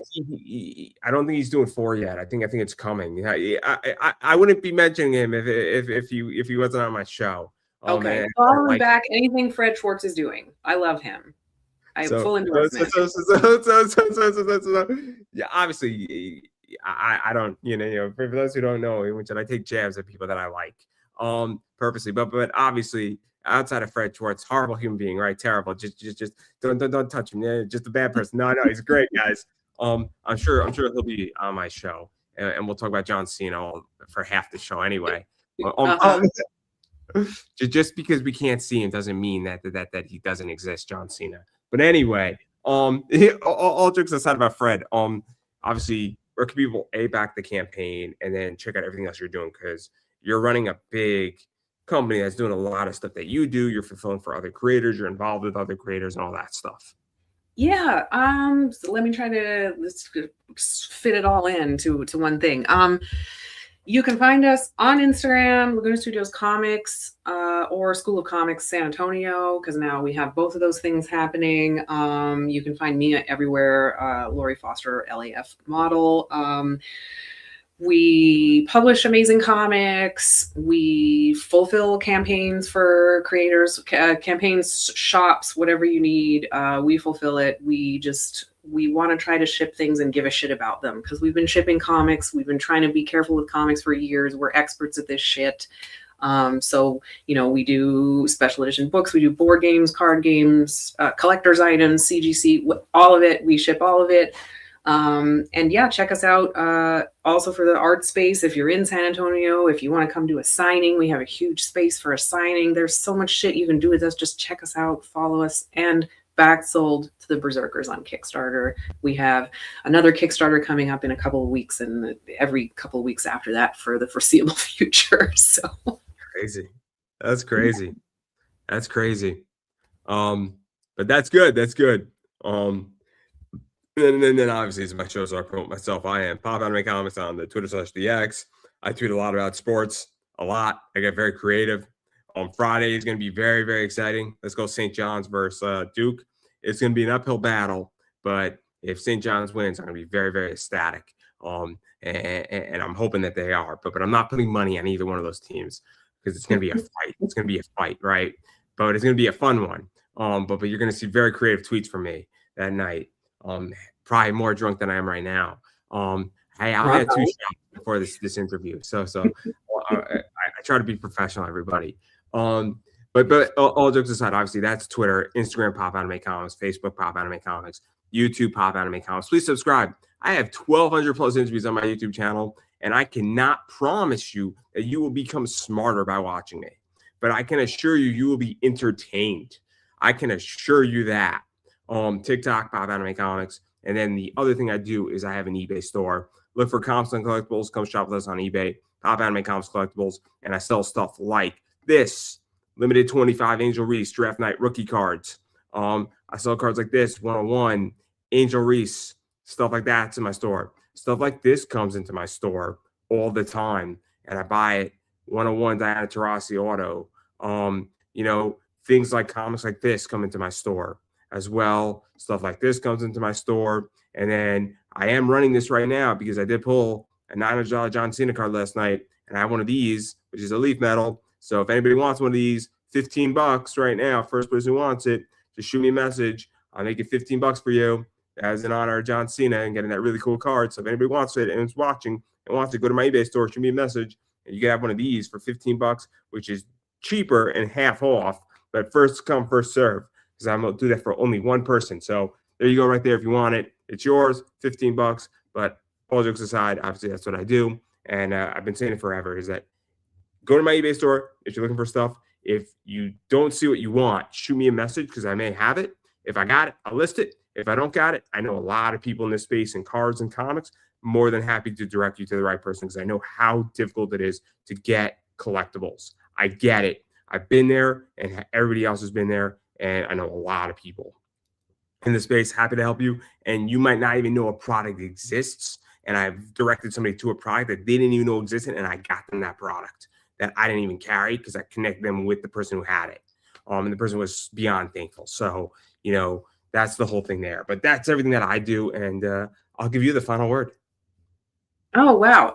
Speaker 1: I don't think he's doing 4 yet. I think it's coming. I wouldn't be mentioning him if he wasn't on my show.
Speaker 2: Okay, follow him back. Anything Fred Schwartz is doing, I love him. I have full endorsement.
Speaker 1: Yeah, obviously. I don't, you know, for those who don't know, which I take jabs at people that I like, purposely, but obviously outside of Fred Schwartz, horrible human being, right? Terrible. Just don't touch him. Yeah, just a bad person. No, he's great, guys. I'm sure he'll be on my show, and we'll talk about John Cena for half the show anyway. Just because we can't see him doesn't mean that he doesn't exist, John Cena. But anyway, all jokes aside about Fred, obviously, where can people back the campaign and then check out everything else you're doing? Because you're running a big company that's doing a lot of stuff that you do. You're fulfilling for other creators. You're involved with other creators and all that stuff.
Speaker 2: Yeah. So let me try to fit it all into one thing. You can find us on Instagram, Laguna Studios Comics, or School of Comics San Antonio, because now we have both of those things happening. You can find me everywhere, Laurie Foster, LAF model. We publish amazing comics. We fulfill campaigns for creators, campaigns, shops, whatever you need. We fulfill it. We want to try to ship things and give a shit about them because we've been shipping comics. We've been trying to be careful with comics for years. We're experts at this shit. So, you know, we do special edition books. We do board games, card games, collector's items, CGC, all of it. We ship all of it. And yeah, check us out. Also for the art space, if you're in San Antonio, if you want to come do a signing, we have a huge space for a signing. There's so much shit you can do with us. Just check us out, follow us, and back sold to the Berserkers on Kickstarter. We have another Kickstarter coming up in a couple of weeks and every couple of weeks after that for the foreseeable future. So
Speaker 1: crazy. That's crazy. That's crazy. But that's good. That's good. And then obviously as my shows are, I promote myself. I am Pop Anime Comics on the Twitter/DX. I tweet a lot about sports, a lot. I get very creative. On Friday is going to be very, very exciting. Let's go St. John's versus Duke. It's going to be an uphill battle, but if St. John's wins, I'm going to be very, very ecstatic. And I'm hoping that they are. But I'm not putting money on either one of those teams because it's going to be a fight. It's going to be a fight, right? But it's going to be a fun one. But you're going to see very creative tweets from me that night. Probably more drunk than I am right now. Hey, I'll get 2 shots before this interview. So I try to be professional, everybody. But all jokes aside, obviously that's Twitter, Instagram, Pop Anime Comics, Facebook, Pop Anime Comics, YouTube, Pop Anime Comics. Please subscribe. I have 1,200 plus interviews on my YouTube channel, and I cannot promise you that you will become smarter by watching me. But I can assure you, you will be entertained. I can assure you that. TikTok, Pop Anime Comics. And then the other thing I do is I have an eBay store. Look for Comics and Collectibles. Come shop with us on eBay. Pop Anime Comics Collectibles. And I sell stuff like this. Limited 25 Angel Reese Draft Night rookie cards. I sell cards like this, 101, Angel Reese, stuff like that's in my store. Stuff like this comes into my store all the time. And I buy it. 101 Diana Taurasi auto. You know, things like comics like this come into my store as well. Stuff like this comes into my store. And then I am running this right now because I did pull a $900 John Cena card last night. And I have one of these, which is a leaf metal. So if anybody wants one of these, $15 right now, first person who wants it, just shoot me a message. I'll make it $15 for you as an honor of John Cena and getting that really cool card. So if anybody wants it and is watching and wants to go to my eBay store, shoot me a message. And you can have one of these for $15, which is cheaper and half off. But first come, first serve, because I'm going to do that for only one person. So there you go right there. If you want it, it's yours, $15. But all jokes aside, obviously that's what I do. And I've been saying it forever, is that go to my eBay store if you're looking for stuff. If you don't see what you want, shoot me a message because I may have it. If I got it, I'll list it. If I don't got it, I know a lot of people in this space in cards and comics. More than happy to direct you to the right person because I know how difficult it is to get collectibles. I get it. I've been there and everybody else has been there. And I know a lot of people in the space. Happy to help you. And you might not even know a product exists. And I've directed somebody to a product that they didn't even know existed. And I got them that product that I didn't even carry because I connected them with the person who had it. And the person was beyond thankful. So, you know, that's the whole thing there. But that's everything that I do. And I'll give you the final word.
Speaker 2: Oh, wow.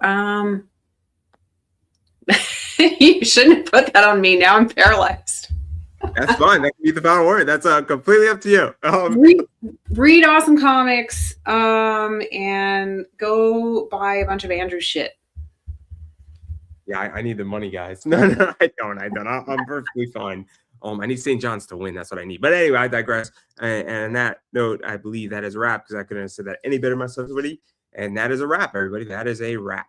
Speaker 2: You shouldn't have put that on me. Now I'm paralyzed.
Speaker 1: That's fine. That can be the final word. That's completely up to
Speaker 2: you. Read awesome comics and go buy a bunch of Andrew shit.
Speaker 1: Yeah, I need the money, guys. No, I don't. I'm perfectly fine. I need St. John's to win. That's what I need. But anyway, I digress. And on that note, I believe that is a wrap because I couldn't have said that any better myself, everybody. And that is a wrap, everybody. That is a wrap.